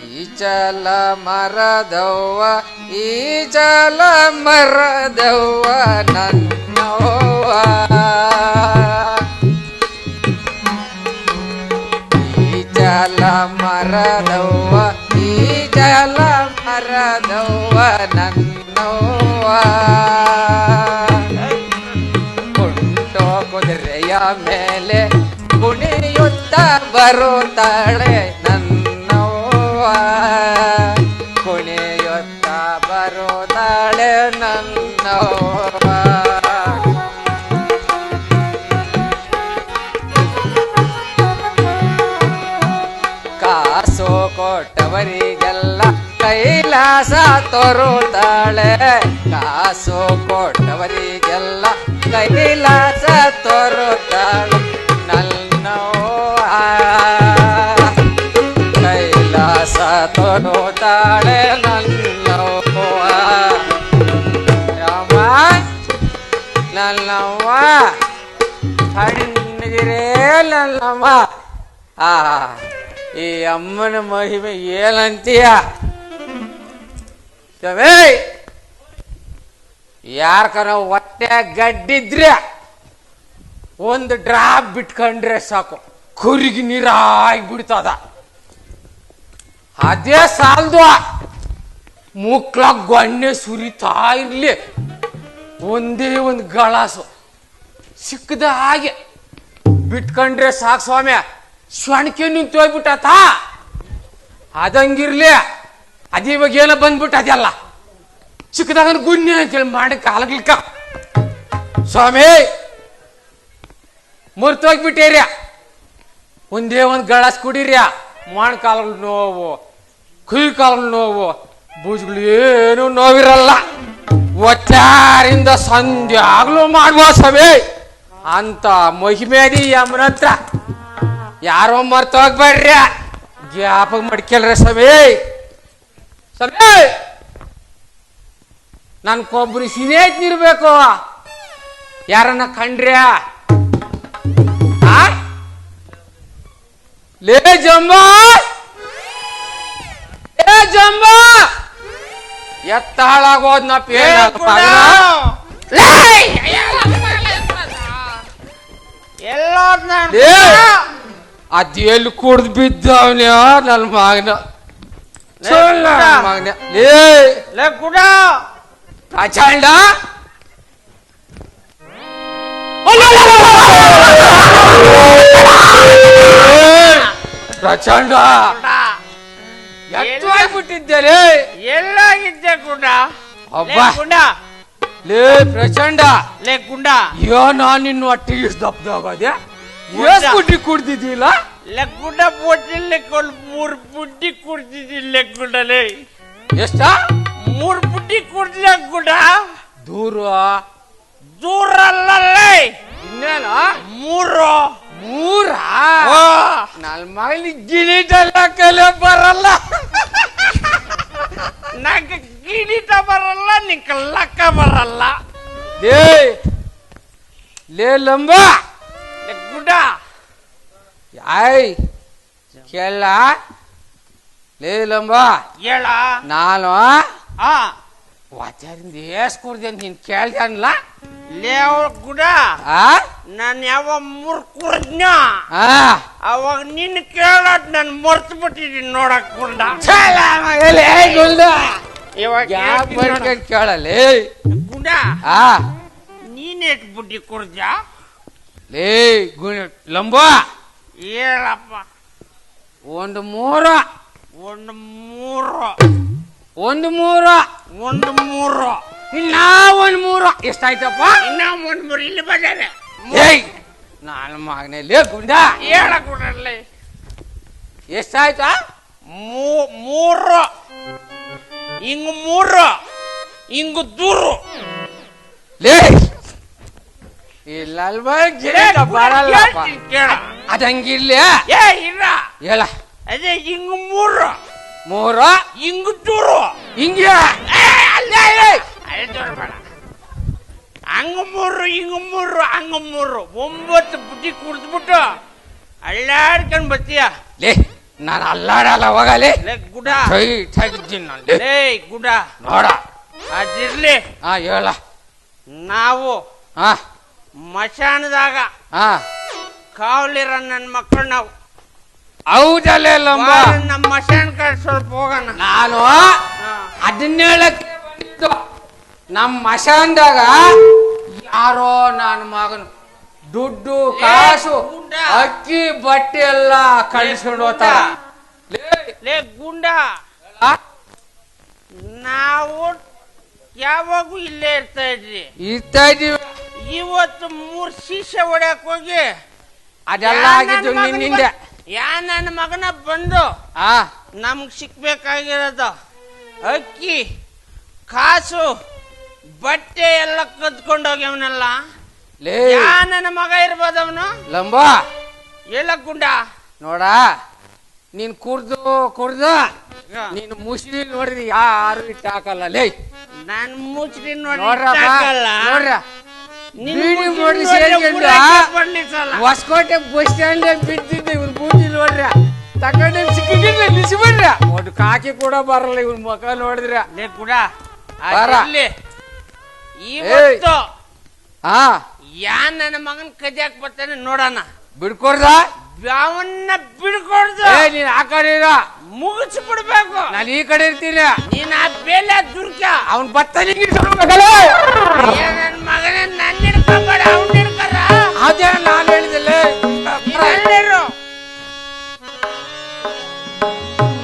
ಈ ಚಲ ಮರದವ್ವ, ಈ ಚಲ ಮರದವ್ವ ನನ್ನವ್ವ. ಈ ಚಲ ಮರದವ್ವ, ಈ ಚಲ ಮರದವ್ವ ನನ್ನವ್ವ. ಕುಂಟೋ ಕುದುರೆಯ ಮೇಲೆ ಕುಣಿಯುತ್ತ ಬರುತ್ತಾಳೆ ನನ್ನವ್ವ, ಕುಣಿಯುತ್ತ ಬರುತ್ತಾಳೆ ನನ್ನವ್ವ. ಕಾಸು ಕೊಟ್ಟವರಿಗೆಲ್ಲ ಕೈಲಾಸ ತೋರುತ್ತಾಳೆ, ಕಾಸು ಕೊಟ್ಟವರಿಗೆಲ್ಲ ಕೈಲಾಸ ತೋರುತ್ತಾಳೆ ನನ್ನವ್ವ. ಕೈಲಾಸ ತೋರುತ್ತಾಳೆ ನನ್ನವ್ವ. ರಾಮ ಕಣ್ಣಗಿರೇ ನನ್ನಮ್ಮ. ಆ ಈ ಅಮ್ಮನ ಮಹಿಮೆ ಏನಂತೀಯ? ಯಾರ್ಕನ ಹೊಟ್ಟೆ ಗಡ್ಡಿದ್ರೆ ಒಂದು ಡ್ರಾಪ್ ಬಿಟ್ಕೊಂಡ್ರೆ ಸಾಕು, ಕುರಿಗೆ ನೀರಾಗಿ ಬಿಡ್ತದ. ಅದೇ ಸಾಲದು, ಮುಕ್ಳ ಗೊಣ್ಣೆ ಸುರಿತಾ ಇರ್ಲಿ, ಒಂದೇ ಒಂದು ಗಳಾಸು ಸಿಕ್ಕದ ಹಾಗೆ ಬಿಟ್ಕೊಂಡ್ರೆ ಸಾಕು ಸ್ವಾಮಿ. ಶ್ವಣಿಕೆ ನಿಂತು ಹೋಗ್ಬಿಟ್ಟತ. ಅದಂಗಿರ್ಲಿ, ಅದಿವಾಗ ಏನೋ ಬಂದ್ಬಿಟ್ಟು ಅದೆಲ್ಲ ಚಿಕ್ಕದಾಗ ಗುನ್ನೆ ಅಂತೇಳಿ ಮಾಡಿ ಕಾಲಗ್ಲಿಕ್ಕ ಸ್ವಾಮಿ ಮುರ್ತೋಗ್ಬಿಟ್ಟೇರ್ಯ. ಒಂದೇ ಒಂದು ಗಳಾಸ್ ಕುಡೀರ್ಯ, ಮೊಣಕಾಲಗಳು ನೋವು, ಕೈ ಕಾಲಗಳು ನೋವು, ಬೂಜ್ಗಳು ಏನು ನೋವಿರಲ್ಲ. ಒತ್ತಾರಿಂದ ಸಂಧ್ಯೆ ಆಗ್ಲೂ ಮಾಡುವ ಸ್ವಾಮಿ ಅಂತ ಮಹಿಮೇದಿ ಅಮ್ಮನ ಹತ್ರ. ಯಾರೋ ಮರ್ತೋಗ್ಬೇಡ್ರಿ, ಜ್ಞಾಪಕ ಮಡ್ಕೇಳ್ರಿ ಸ್ವಾಮಿ. ಸ್ವಾಮಿ ನನ್ಗೊಬ್ರು ಸ್ನೇಹಿತನಿರ್ಬೇಕು, ಯಾರನ್ನ ಕಂಡ್ರ್ಯಾ? ಲೇ ಜಂಬ, ಲೇ ಜಂಬ, ಎತ್ತ ಹಾಳಾಗೋದ್ನಪ್ಪ. ಅದೆಲ್ಲಿ ಕುಡ್ದು ಬಿದ್ದವನ ನನ್ನ ಮಗನ ಮಗನ. ಲೇ ಗುಡ ಪ್ರಚಂಡ, ಪ್ರಚಂಡ ಎಷ್ಟಾಗ್ಬಿಟ್ಟಿದ್ದೇನೆ. ಎಲ್ಲಾಗಿದ್ದೆ ಗುಂಡ? ಅಬ್ಬ ಗುಂಡ ಲೇ ಪ್ರಚಂಡ, ಲೇ ಗುಂಡ, ಅಯ್ಯೋ ನಾನು ನಿನ್ನ ಒಟ್ಟಿಗೆ ಇಷ್ಟು ದಪ್ಪದಾಗೋದೆ. ಎಷ್ಟು ಬುಡ್ಡಿ ಕುಡ್ದಿದ್ದಿಲ್ಲ? ಲೇ ಗುಂಡ ಬೋಟಿಲ್ ಮೂರ್ ಬುಡ್ಡಿ ಕುಡ್ದಿದ್ದಿಲ್ಲ ಗುಂಡಲೇ. ಎಷ್ಟ? 3 ಬುಡ್ಡಿ ಕುಡ್ದಿಲ್ಲ ಗುಂಡ. ದೂರ ದೂರ ಅಲ್ಲಲ್ಲೇ, ಇನ್ನೇನ 3 ಮೂರ. ನನ್ನ ಮಗಲಿ ಗಿಣಿಟೆಲ್ಲ ಕಲೆ ಬರಲ್ಲ. ನಂಗೆ ಗಿಣಿತ ಬರಲ್ಲ, ನಿಂಕ ಲಕ್ಕ ಬರಲ್ಲ. ಲೇ ಲೇ ಲಂಬ ಗುಡ ಆಯ್ ಕೇಳ. ಲೇ ಲಂಬ ಹೇಳ. ನಾನು ಆ ವಾಚಾರಿಂದ ಎಸ್ ಕುಡ್ದೆ ನೀನ್ ಕೇಳ್ದಲ್ಲ. ಲೇ ಅವ್ರ ಗುಡ, ಆ ನಾನು ಯಾವ 3 ಕುಡ್ದ್ನ ಆ ಅವಾಗ ನಿನ್ ಕೇಳೋದ್ ನಾನು ಮರ್ತು ಬಿಟ್ಟಿದ್ದೀನಿ ನೋಡಕ್ ಗುಂಡ. ಇವಾಗ ಕೇಳಲೇ ಗುಂಡ, ಆ ನೀನೆಟ್ ಬುಡ್ಡಿ ಕುಡ್ದ? ಲೇ ಲಂಬ ಹೇಳಪ್ಪ. ಒಂದು 3 1 3 ಒಂದು 3 1 3 ಇನ್ನ ಒಂದು 3 ಎಷ್ಟಾಯ್ತಪ್ಪ? ಇನ್ನ 1 3 ಇಲ್ಲಿ ಬಂದಾನೆ. ಏಯ್ ನಾನು ಮಗನೇ ಲೇ ಗುಂಡ ಹೇಳ ಗುಡಲ್ಲಿ ಎಷ್ಟಾಯ್ತಾ? 3 ಹಿಂಗ್ 3 ಹಿಂಗ್ ದೂರು. ಲೇ ಇಲ್ಲಲ್ವ ಗಿಡ ಬರಲ್ಲಪ್ಪ. ಅದಂಗಿರ್ಲಿ. ಏ ಇಲ್ಲ, ಹೇಳ. ಅದೇ ಹಿಂಗ್ 3 3 ಹಿಂಗ್ ದೂರು. ಹಿಂಗೆ ಬೇಡ. ಹಂಗ 3 ಹಿಂಗ್ 3 ಹಂಗ 3 9 ಬುದ್ಧಿ ಕುಡ್ದ್ಬಿಟ್ಟು ಅಳ್ಳಾಡ್ಕೊಂಡ್ ಬರ್ತೀಯ. ಲೇ ನಾನು ಅಲ್ಲಾಡಲ್ಲ, ಹೋಗಲಿ. ಲೇ ಗುಡ, ಲೇ ಗುಡ ನೋಡ. ಅದಿರ್ಲಿ. ಹೇಳ. ನಾವು ಹಾ ಮಶಾಣದಾಗ ಹಾ ಕಾವಲಿರ ನನ್ನ ಮಕ್ಕಳು ನಾವು. ಹೌದಲ್ಲೇ ಲಂಬ, ನಮ್ಮ ಮಶಾಣ ಕಡೆ ಸ್ವಲ್ಪ ಹೋಗೋಣ. ನಾನು ಅದನ್ನೇಳಕ್ಕೆ ಬಂದಿದ್ದು. ನಮ್ಮ ಮಶಾನ್ದಾಗ ಯಾರೋ ನನ್ನ ಮಗನು ದುಡ್ಡು ಕಾಸು ಅಕ್ಕಿ ಬಟ್ಟೆ ಎಲ್ಲ ಕಳಿಸ್ಕೊಂಡು ಹೋಗ್ತಾರ. ಲೇ ಗುಂಡ, ನಾವು ಯಾವಾಗೂ ಇಲ್ಲೇ ಇರ್ತಾ ಇದೀವಿ. ಇವತ್ತು 3 ಶೀಶೆ ಹೊಡ್ಯಕ್ ಹೋಗಿ ಅದೆಲ್ಲ ಆಗಿದ್ದು ನಿನ್ನಿಂದ. ನನ್ನ ಮಗನ ಬಂದು ಆ ನಮ್ಗ್ ಸಿಕ್ಬೇಕಾಗಿರೋದು ಅಕ್ಕಿ ಕಾಸು ಬಟ್ಟೆ ಎಲ್ಲ ಕದ್ಕೊಂಡೋಗ್ಯವನಲ್ಲ. ಲೇ ನನ್ನ ಮಗ ಇರ್ಬೋದವನು. ಲಂಬ ಹೇಳ ಗುಂಡ, ನೋಡ, ನೀನ್ ಕುಡ್ದು ನೀನು ಮುಸ್ಲಿ ನೋಡಿದ್ರೆ ಯಾರು ಇಟ್ಟಾಕಲ್ಲ. ಲೇ ನಾನು ಮುಚ್ಚಿನ ನೋಡ್ರಪ್ಪ, ನೋಡ್ರ ಬೀಡಿ ಮೋಟರ್ ಸೇರ್ಕೊಂಡು ಹೊಸಕೋಟೆ ಬಸ್ ಸ್ಟ್ಯಾಂಡ್ ಬಿದ್ದಿದ್ದೆ ಇವ್ರು ಬೂದಿ ನೋಡ್ರ ತಗೊಂಡು ಸಿಕ್ಕಿದ್ರೆ ನಿಲ್ಸಿಬಿಡ್ರ ಒಟ್ಟು ಕಾಕಿ ಕೂಡ ಬರಲ್ಲ ಇವ್ರ ಮುಖ ನೋಡಿದ್ರ ಕೂಡ ಬರ. ಇವತ್ತು ಹಾ ಯಾ ನನ್ನ ಮಗನ್ ಕದಿಯಾಕ ಬರ್ತಾನೆ ನೋಡೋಣ. ಬಿಡ್ಕೊಡ್ದ ಅವನ್ನ ಬಿಡ್ಕೊಡ್ದು ನೀನ್ ಆ ಕಡೆ ಇರ, ಮುಗಿಸಿ ಬಿಡ್ಬೇಕು. ನಾನು ಈ ಕಡೆ ಇರ್ತೀನಿ. ನೀನ್ ಆ ಬೇಲೆ ದುರ್ಗ ಅವ್ನ್ ಬತ್ತಾನೆ ನನ್ ಮಗನೇ ನನ್ನ ಹಿಡ್ಕೊಂಬೇಡ, ಅವ್ನ ಹಿಡ್ಕರ. ಅದೇ ನಾನು ಹೇಳಿದಿಲ್ಲ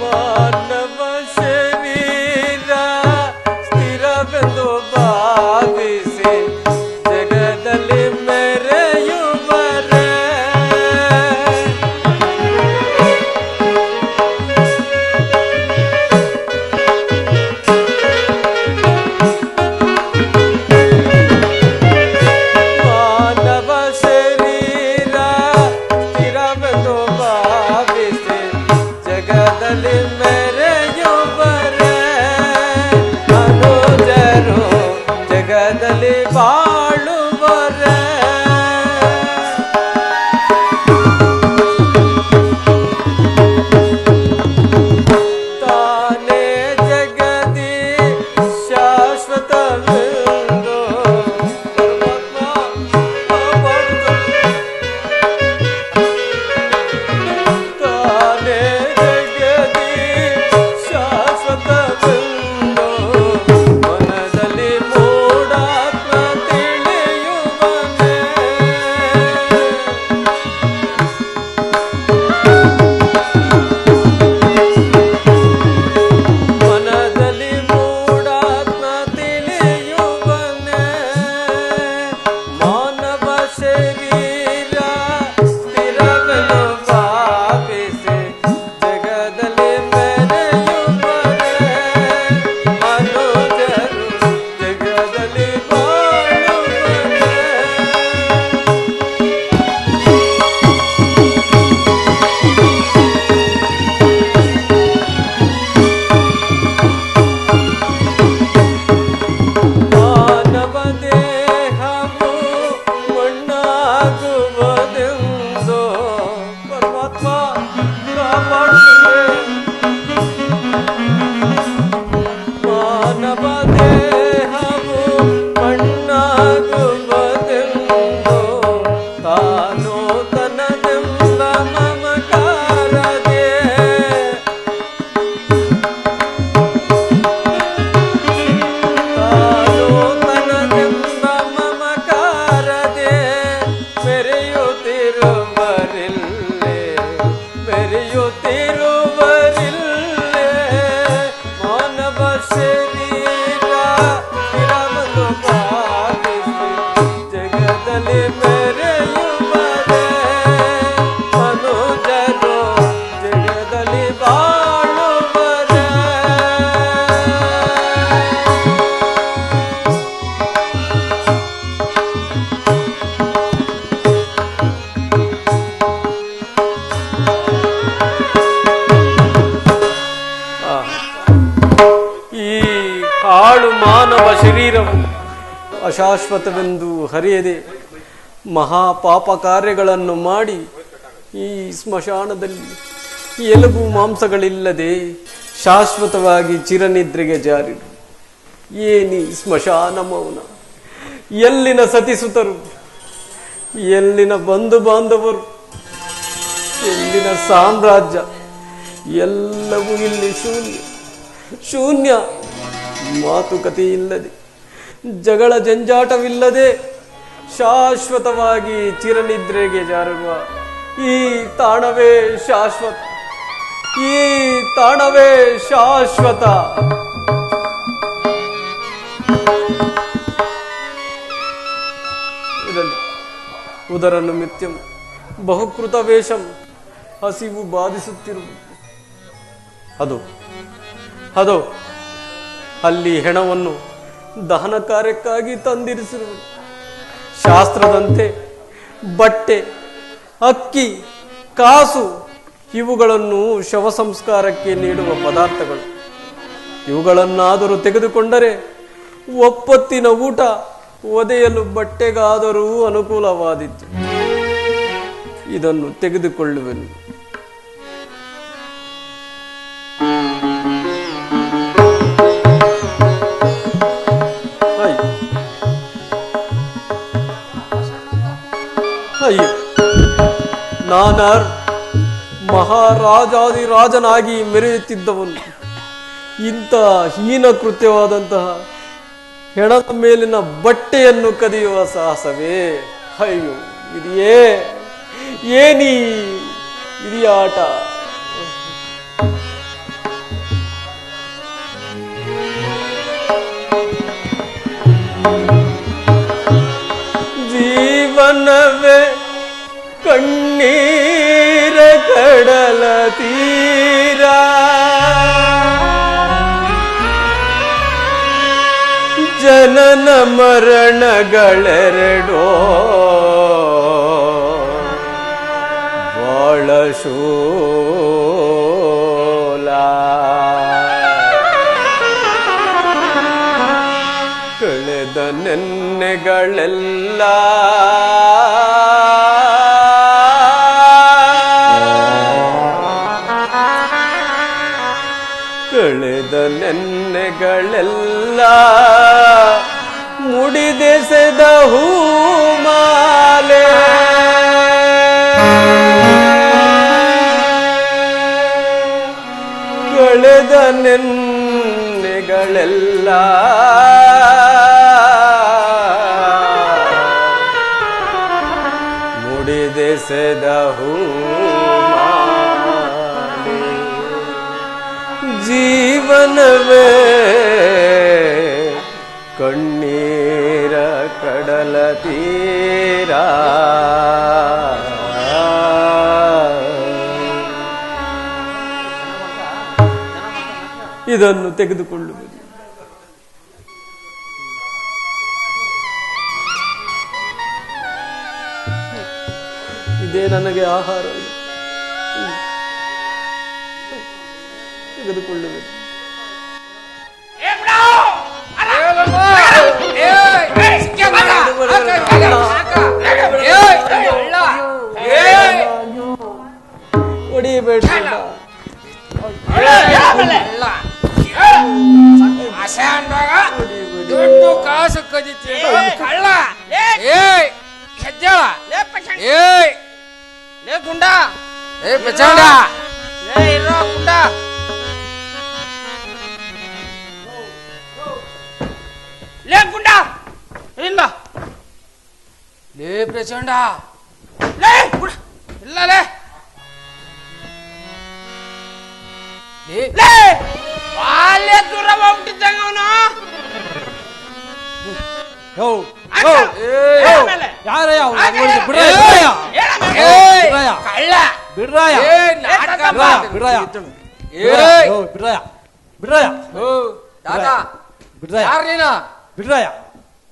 ಮಾನವ ಶರೀರ ಸ್ಥಿರವೆಂದು ಭಾವಿಸಿ ಜಗದಲ್ಲಿ ಮೆರೆಯುವರೆ ಮಾನವ ಶರೀರ ಸ್ಥಿರವೆಂದು ಭಾವಿಸಿ ಜಗದಲ್ಲಿ ಮೆರೆಯುವರೆ ಅನುಜರು ಜಗದಲ್ಲಿ ಬಾಳುವರೆ ತಾನೇ ಜಗದಿ ಶಾಶ್ವತವೆಂದು ಪರಮಾತ್ಮ ತಾನೇ ಜಗದಿ ಶಾಶ್ವತವೆಂದು ಮನದಲ್ಲಿ ಮೂಢಾತ್ಮ ತಿಳಿಯುವನೆ ಮನದಲ್ಲಿ ಮೂಢಾತ್ಮ ತಿಳಿಯುವನೆ ಮಾನವ ಶರೀರ ಸ್ಥಿರವೆಂದು ಭಾವಿಸಿ ಜಗದಲ್ಲಿ ಮೆರೆಯುವರೆ ಅನುಜರು ಜಗದಲ್ಲಿ ಬಾಳುವರೆ ಮಾನವ ದೇಹವು ಮಣ್ಣಾಗುವುದೆಂದು ಪರಮಾತ್ಮ ಕಾಪಾಡುತ್ತದೆ. ಮಾನವ ದೇಹವು ಮಣ್ಣಾಗುವುದೆಂದು ತಾನು ತನದೆಂಬ ಮಮಕಾರದೆ ತಾನು ತನದೆಂಬ ಮಮಕಾರದೆ ಮೆರೆಯುತ್ತಿರುವರಿಲ್ಲೇ ಮೆರೆಯುತ್ತಿರುವರಿಲ್ಲೇ ಮಾನವ ಶರೀರ ಸ್ಥಿರವೆಂದು ಭಾವಿಸಿ ಜಗದಲ್ಲಿ ಮೆರೆಯುವರೆ ಮನುಜರು ಜಗದಲ್ಲಿ ಬಾಳುವರೆ ಈ ಹಾಳು ಮಾನವ ಶರೀರವು ಅಶಾಶ್ವತವೆಂದು ಹರಿಯದೆ ಮಹಾಪಾಪ ಕಾರ್ಯಗಳನ್ನು ಮಾಡಿ ಈ ಸ್ಮಶಾನದಲ್ಲಿ ಎಲುಬು ಮಾಂಸಗಳಿಲ್ಲದೆ ಶಾಶ್ವತವಾಗಿ ಚಿರನಿದ್ರೆಗೆ ಜಾರಿರು. ಏನಿ ಸ್ಮಶಾನ ಮೌನ, ಎಲ್ಲಿನ ಸತಿಸುತರು, ಎಲ್ಲಿನ ಬಂಧು ಬಾಂಧವರು, ಎಲ್ಲಿನ ಸಾಮ್ರಾಜ್ಯ, ಎಲ್ಲವೂ ಇಲ್ಲಿ ಶೂನ್ಯ ಶೂನ್ಯ. ಮಾತುಕತೆ ಇಲ್ಲದೆ, ಜಗಳ ಜಂಜಾಟವಿಲ್ಲದೆ ಶಾಶ್ವತವಾಗಿ ಚಿರನಿದ್ರೆಗೆ ಜಾರುವ ಈ ತಾಣವೇ ಶಾಶ್ವತ, ಈ ತಾಣವೇ ಶಾಶ್ವತ. ಇದರಲ್ಲಿ ಉದರನ್ನು ಮಿಥ್ಯಂ ಬಹುಕೃತ ವೇಷಂ ಹಸಿವು ಬಾಧಿಸುತ್ತಿರುವುದು. ಅದು ಅಲ್ಲಿ ಹೆಣವನ್ನು ದಹನ ಕಾರ್ಯಕ್ಕಾಗಿ ತಂದಿರಿಸಿರುವುದು. ಶಾಸ್ತ್ರದಂತೆ ಬಟ್ಟೆ, ಅಕ್ಕಿ, ಕಾಸು ಇವುಗಳನ್ನು ಶವ ಸಂಸ್ಕಾರಕ್ಕೆ ನೀಡುವ ಪದಾರ್ಥಗಳು. ಇವುಗಳನ್ನಾದರೂ ತೆಗೆದುಕೊಂಡರೆ ಒಪ್ಪತ್ತಿನ ಊಟ ಒದೆಯಲು ಬಟ್ಟೆಗಾದರೂ ಅನುಕೂಲವಾದಿತ್ತು. ಇದನ್ನು ತೆಗೆದುಕೊಳ್ಳುವೆನು. ಅಯ್ಯೋ, ನಾನಾರ್ ಮಹಾರಾಜಾದಿರಾಜನಾಗಿ ಮೆರೆಯುತ್ತಿದ್ದವನು ಇಂಥ ಹೀನ ಕೃತ್ಯವಾದಂತಹ ಹೆಣದ ಮೇಲಿನ ಬಟ್ಟೆಯನ್ನು ಕದಿಯುವ ಸಾಹಸವೇ? ಅಯ್ಯೋ, ಇದೆಯೇ ಏನಿ ಇದಿಯಾಟ? ಜೀವನವೇ ಕಣ್ಣೀರ ಕಡಲ ತೀರ, ಜನನ ಮರಣಗಳೆರಡೋ ಬಾಳ ಶೂಲ. ಕಳೆದ ನೆನ್ನೆಗಳೆಲ್ಲ ಕಳೆದ ನೆನ್ನೆಗಳೆಲ್ಲ ಮುಡಿದೆಸೆದ ಹೂಮಾಲೆ. ಕಳೆದ ನೆನ್ನೆಗಳೆಲ್ಲ ಮುಡಿದೆಸೆದ ಹೂಮಾಲೆ. ಜೀವನವೇ ಕಣ್ಣೀರ ಕಡಲ ತೀರ, ಇದನ್ನು ತೆಗೆದುಕೊಳ್ಳುವುದು. ಇದೇ ನನಗೆ ಆಹಾರ. ತೆಗೆದುಕೊಳ್ಳುವುದು. ಹೊಡಿಬೇಡ. ದುಡ್ಡು ಕಾಸು ಕದಿತೀವಿ ಕಳ್ಳ. ಹೆಜ್ಜಾಳ ಲೇ ಗುಂಡ, ಪ್ರಚಂಡ ಇರೋ ಗುಂಡ. ಲೇ ಗುಂಡ ಇಲ್ಲ, ಲೇ ಪ್ರಚಂಡ, ಲೇ ಇಲ್ಲ, ಲೇ ಬಾಲ್ಯ ದೂರ ಹೋಗ್ಬಿಟ್ಟಿದ್ದಂಗ ಅವನು. ಕಳ್ಳ ಬಿಡ್ರಾಯ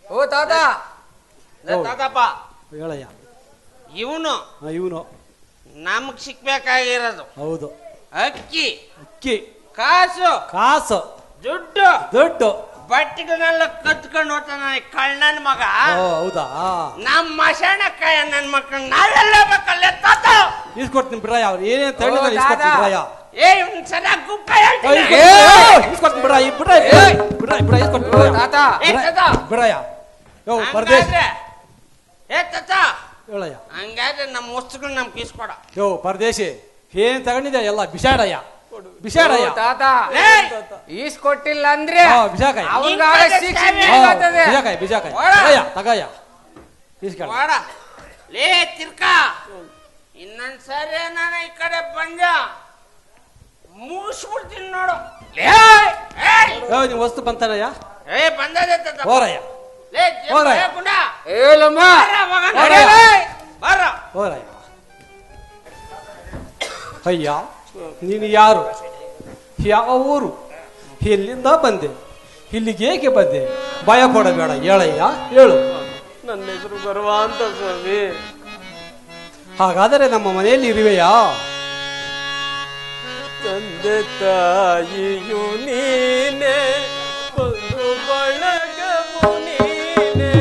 ಓ ತಾತ ತಾತಪ್ಪ, ಹೇಳಯ್ಯ. ಇವನು ಇವನು ನಮಗ್ ಸಿಕ್ಬೇಕಾಗಿರೋದು ಹೌದು. ಅಕ್ಕಿ, ಅಕ್ಕಿ, ಕಾಸು, ಕಾಸು, ದುಡ್ಡು, ದುಡ್ಡು, ಬಟ್ಟೆಗಳನ್ನೆಲ್ಲ ಕತ್ಕೊಂಡು ಹೋಗ್ತಾನ ಕಳ್ಳನ ಮಗ. ಹೌದಾ? ನಮ್ಮ ಮಶಾಣಕ್ಕಾಯ ನನ್ ಮಕ್ಕಳು ನಾವೆಲ್ಲ ಬೇಕಲ್ಲ ತಾತ. ಇಸ್ಕೊಡ್ತೀನಿ ಬಿಡ್ರಾಯ. ಅವ್ರು ಏನೇನು ತಗೊಂಡಿದ್ದಾರೆ ಇಸ್ಕೊಡ್ತೀನಿ ಬಿಡ್ರಾಯ. ಏ ಇವ್ನು ಚೆನ್ನಾಗಿ ಗುಪ್ಪ ಹೇಳ್ತೀನಿ. ಇಸ್ಕೊಡ್ತೀನಿ ಬಿಡ್ರಾಯ. ಬಿಡ್ರಾಯ ಇಸ್ಕೊಡ್ತೀನಿ ಬಿಡ್ರಾಯ. ಯೋ ಪರದೇಶ್, ಏ ತಾತ ಹೇಳಯ್ಯ. ಹಂಗಾದ್ರೆ ನಮ್ಮ ವಸ್ತುಗಳು ನಮ್ಗೆ ಇಸ್ಕೊಡ. ಯೋ ಪರದೇಶಿ, ಏನ್ ತಗೊಂಡಿದ್ದೆ ಎಲ್ಲ ಬಿಸಾಡಯ್ಯ, ಬಿಸಾಡಯ್ಯ. ತಾತ ಈಸ್ಕೊಟ್ಟಿಲ್ಲ ಅಂದ್ರೆ ಬಿಸಾಕಾಯ, ಬಿಸಾಕಾಯ, ಬಿಸಾಕಾಯ. ತಗಯ್ಯ, ವಾಡ ಲೇ ತಿರ್ಕ. ಇನ್ನೊಂದ್ಸರಿ ನಾನು ಈ ಕಡೆ ಬಂದ ಮುಗಿಸ್ಬಿಡ್ತೀನಿ ನೋಡು. ನಿಮ್ ವಸ್ತು ಬಂತಾನಯ್ಯ. ಏ ಬಂದದೆ ಹೋರಯ್ಯ, ಲೇ ಹೋರಯ್ಯ, ಗುಂಡ ಹೇಳಮ್ಮ ಬರ ಹೋರಯ್ಯ. ಅಯ್ಯ, ನೀನು ಯಾರು? ಯಾವ ಊರು? ಎಲ್ಲಿಂದ ಬಂದೆ? ಇಲ್ಲಿಗೆ ಏಕೆ ಬಂದೆ? ಭಯ ಪಡಬೇಡ, ಹೇಳಯ್ಯ, ಹೇಳು. ನನ್ನ ಹೆಸರು ಬರುವ ಅಂತ ಸ್ವಾಮಿ. ಹಾಗಾದರೆ ನಮ್ಮ ಮನೆಯಲ್ಲಿ ಇರುವೆಯಾ? ತಂದೆ ತಾಯಿಯು ನೀನೆ, ಬಂಧು ಬಳಗವು ನೀನೆ.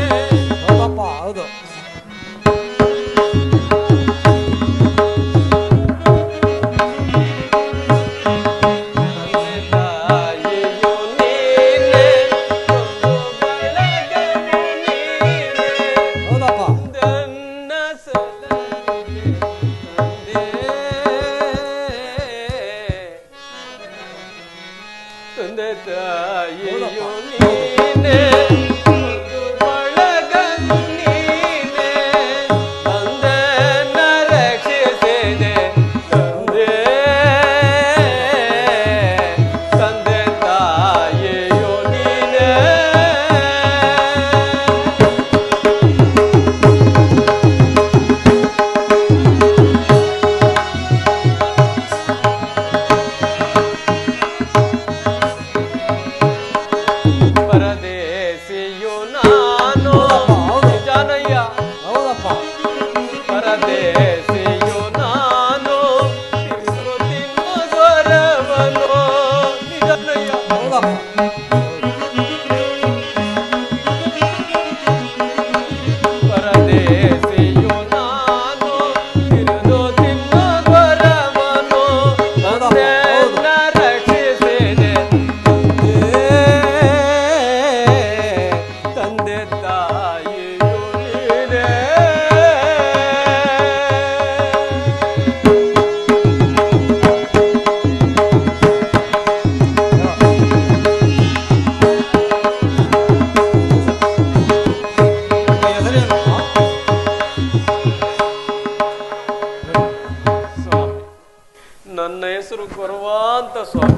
ಬರುವಾಂತ ಸ್ವಾಮಿ.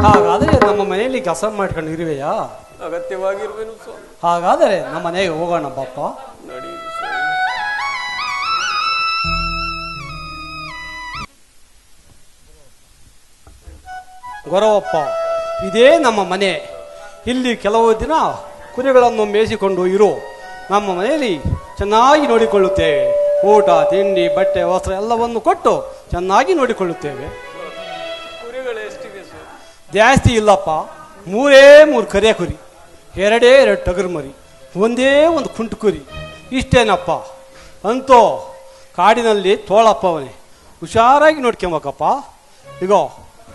ಹಾಗಾದರೆ ನಮ್ಮ ಮನೆಯಲ್ಲಿ ಕೆಲಸ ಮಾಡ್ಕೊಂಡು ಇರುವೆಯಾ? ಅಗತ್ಯವಾಗಿರುವೆನು ಸ್ವಾಮಿ. ಹಾಗಾದರೆ ನಮ್ಮ ಮನೆಗೆ ಹೋಗೋಣ ಬಾಪ. ನಡೆಯಿರಿ ಸ್ವಾಮಿ. ಗೊರವಪ್ಪ, ಇದೇ ನಮ್ಮ ಮನೆ. ಇಲ್ಲಿ ಕೆಲವು ದಿನ ಕುರಿಗಳನ್ನು ಮೇಯಿಸಿಕೊಂಡು ಇರು. ನಮ್ಮ ಮನೆಯಲ್ಲಿ ಚೆನ್ನಾಗಿ ನೋಡಿಕೊಳ್ಳುತ್ತೇವೆ. ಊಟ ತಿಂಡಿ ಬಟ್ಟೆ ವಸ್ತ್ರ ಎಲ್ಲವನ್ನು ಕೊಟ್ಟು ಚೆನ್ನಾಗಿ ನೋಡಿಕೊಳ್ಳುತ್ತೇವೆ. ಕುರಿಗಳು ಎಷ್ಟಿವೆ ಸ್ವಾಮಿ? ಜಾಸ್ತಿ ಇಲ್ಲಪ್ಪ. 3 ಕರಿಯ ಕುರಿ, 2 ಟಗರು ಮರಿ, ಒಂದೇ ಒಂದು ಕುಂಟು ಕುರಿ, ಇಷ್ಟೇನಪ್ಪ. ಅಂತೂ ಕಾಡಿನಲ್ಲಿ ತೋಳಪ್ಪವನೇ, ಹುಷಾರಾಗಿ ನೋಡ್ಕೊಂಬಕಪ್ಪ. ಈಗ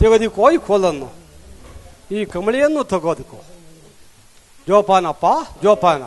ತೆಗೆದಿಕೋ ಈ ಕೋಲನ್ನು, ಈ ಕಮಳಿಯನ್ನು ತಗೋದಕ್ಕೋ. ಜೋಪಾನಪ್ಪ, ಜೋಪಾನ.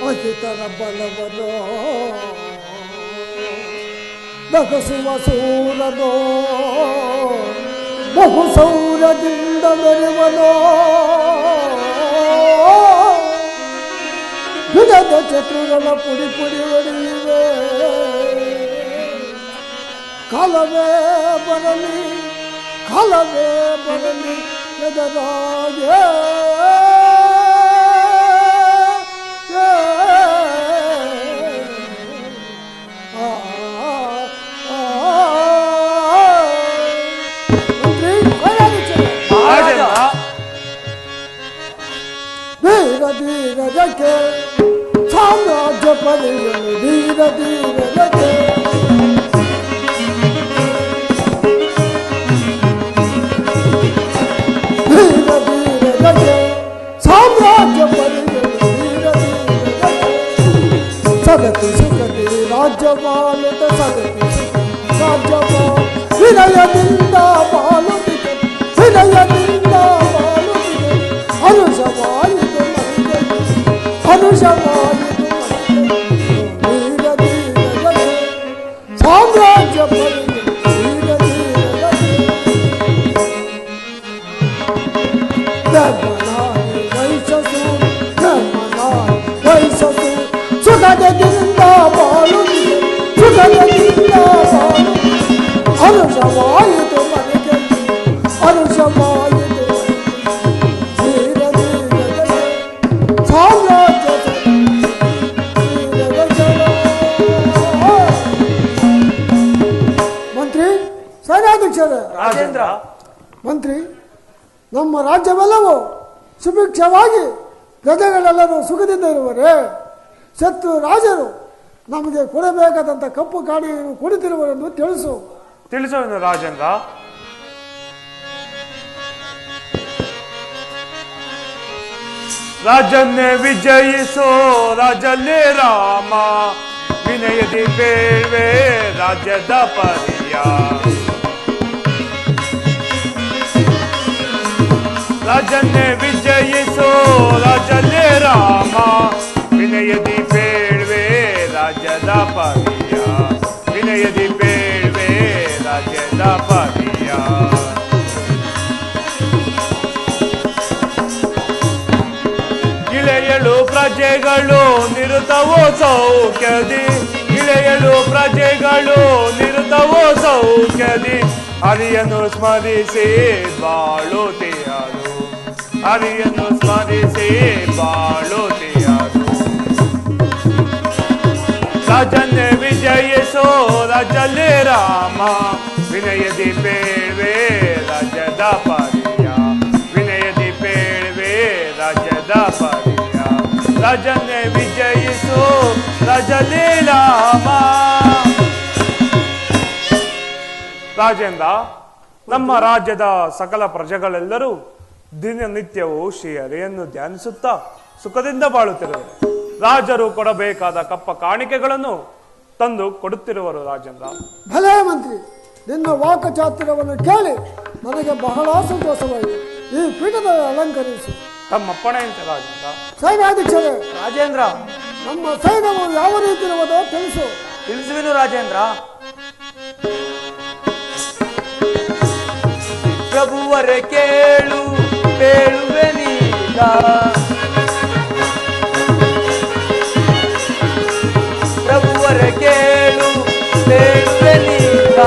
ಅಜಿತರ ಬಲವನೋ ಬಗಸುವ ಸೂರನೋ ಬಹು ಸೌರದಿಂದ ಮೆರೆವನೋ ವಿಧದ ಚತುರನ ಪುಡಿ ಪುಡಿ ಹೊಡೆಯುವೆ ಕಾಲವೇ ಬರಲಿ ಎದರಾಗೆ ಧೀರಕ್ಕೆ ಸಾಮ್ರಾಜ್ಯ ಪಡೆಯಲು ಧೀರಕ್ಕೆ ಸಾಮ್ರಾಜ್ಯ ಪಡೆಯಲು ಧೀರಕ್ಕೆ ಸಗತಿ ಸುಗತಿ ರಾಜ್ಯಪಾಲದ ಸಗತಿ ರಾಜ್ಯಪಾಲ ವಿನಯದಿಂದ ಬಾಳುತ್ತಿದೆ ವಿನಯದಿಂದ ಬಾಳುತ್ತಿದೆ ಅನುಷವಾಯಿತು ಸಾಮ್ರಾಜ್ಯ ಸೇನಾಧ್ಯಕ್ಷರೇ, ರಾಜೇಂದ್ರ ಮಂತ್ರಿ, ನಮ್ಮ ರಾಜ್ಯವೆಲ್ಲವೂ ಸುಭಿಕ್ಷವಾಗಿ ಪ್ರಜೆಗಳೆಲ್ಲರೂ ಸುಖದಿಂದ ಇರುವರೆ. ಶತ್ರು ರಾಜರು ನಮಗೆ ಕೊಡಬೇಕಾದಂಥ ಕಪ್ಪು ಕಾಣಿಯನ್ನು ಕೊಡುತ್ತಿರುವರೆಂದು ತಿಳಿಸುವೆನು ರಾಜೇಂದ್ರ. ರಾಜನ್ನೇ ವಿಜಯಿಸೋ ರಾಜಲ್ಲೇ ರಾಮ, ವಿನಯದಿ ಬೇಳ್ವೆ ರಾಜ್ಯದ ಪರಿಯ. ರಾಜನ್ನೇ ವಿಜಯಿಸೋ ರಾಜಲ್ಲೇ ರಾಮ, ವಿನಯದಿ ಬೇಳ್ವೆ ರಾಜ್ಯದ ಪರಿಯ. ವಿನಯದಿ ಬೇಳ್ವೆ ರಾಜ್ಯದ ಪರಿಯ. ಇಳೆಯಳು ಪ್ರಜೆಗಳು ನಿರುತವೋ ಸೌಖ್ಯದಿ, ಇಳೆಯಳು ಪ್ರಜೆಗಳು ನಿರುತವೋ ಸೌಖ್ಯದಿ. ಹರಿಯನ್ನು ಸ್ಮರಿಸಿ ಬಾಳುತ್ತಿಯರು, ಹರಿಯನ್ನು ಸ್ಮರಿಸಿ ಬಾಳುತ್ತಿಯರು. ರಾಜನ್ನೇ ವಿಜಯಿಸೋ ರಾಜಲ್ಲೇ ರಾಮ, ವಿನಯದಿ ಬೇಳ್ವೆ ರಾಜ್ಯದ ಪರಿಯ. ವಿನಯದಿ ಬೇಳ್ವೆ ರಾಜ್ಯದ ಪರಿಯ. ರಾಜನ್ನೇ ವಿಜಯಿಸೋ ರಾಜಲ್ಲೇ ರಾಮ. ರಾಜೇಂದ್ರ, ನಮ್ಮ ರಾಜ್ಯದ ಸಕಲ ಪ್ರಜೆಗಳೆಲ್ಲರೂ ದಿನನಿತ್ಯವೂ ಶ್ರೀಹರಿಯನ್ನು ಧ್ಯಾನಿಸುತ್ತಾ ಸುಖದಿಂದ ಬಾಳುತ್ತಿರುವರು. ರಾಜರು ಕೊಡಬೇಕಾದ ಕಪ್ಪ ಕಾಣಿಕೆಗಳನ್ನು ತಂದು ಕೊಡುತ್ತಿರುವರು. ರಾಜೇಂದ್ರ, ಭಲೇ ಮಂತ್ರಿ, ನಿನ್ನ ವಾಕಚಾತುರ್ಯವನ್ನು ಕೇಳಿ ನನಗೆ ಬಹಳ ಸಂತೋಷವಾಯಿತು. ಈ ಪೀಠದ ಅಲಂಕರಿಸಿ. ತಮ್ಮಪ್ಪಣೆಯಂತೆ ರಾಜೇಂದ್ರ. ಸೈನ್ಯಾಧ್ಯಕ್ಷರೇ, ರಾಜೇಂದ್ರ, ನಮ್ಮ ಸೈನ್ಯವು ಯಾವ ರೀತಿ ಇರುವುದೋ ತಿಳಿಸುವೆನು ರಾಜೇಂದ್ರ. ಪ್ರಭುವರೇ ಕೇಳು ಹೇಳುವೆನೀಗ, ಪ್ರಭುವರೇ ಕೇಳು ಹೇಳುವೆನೀಗ.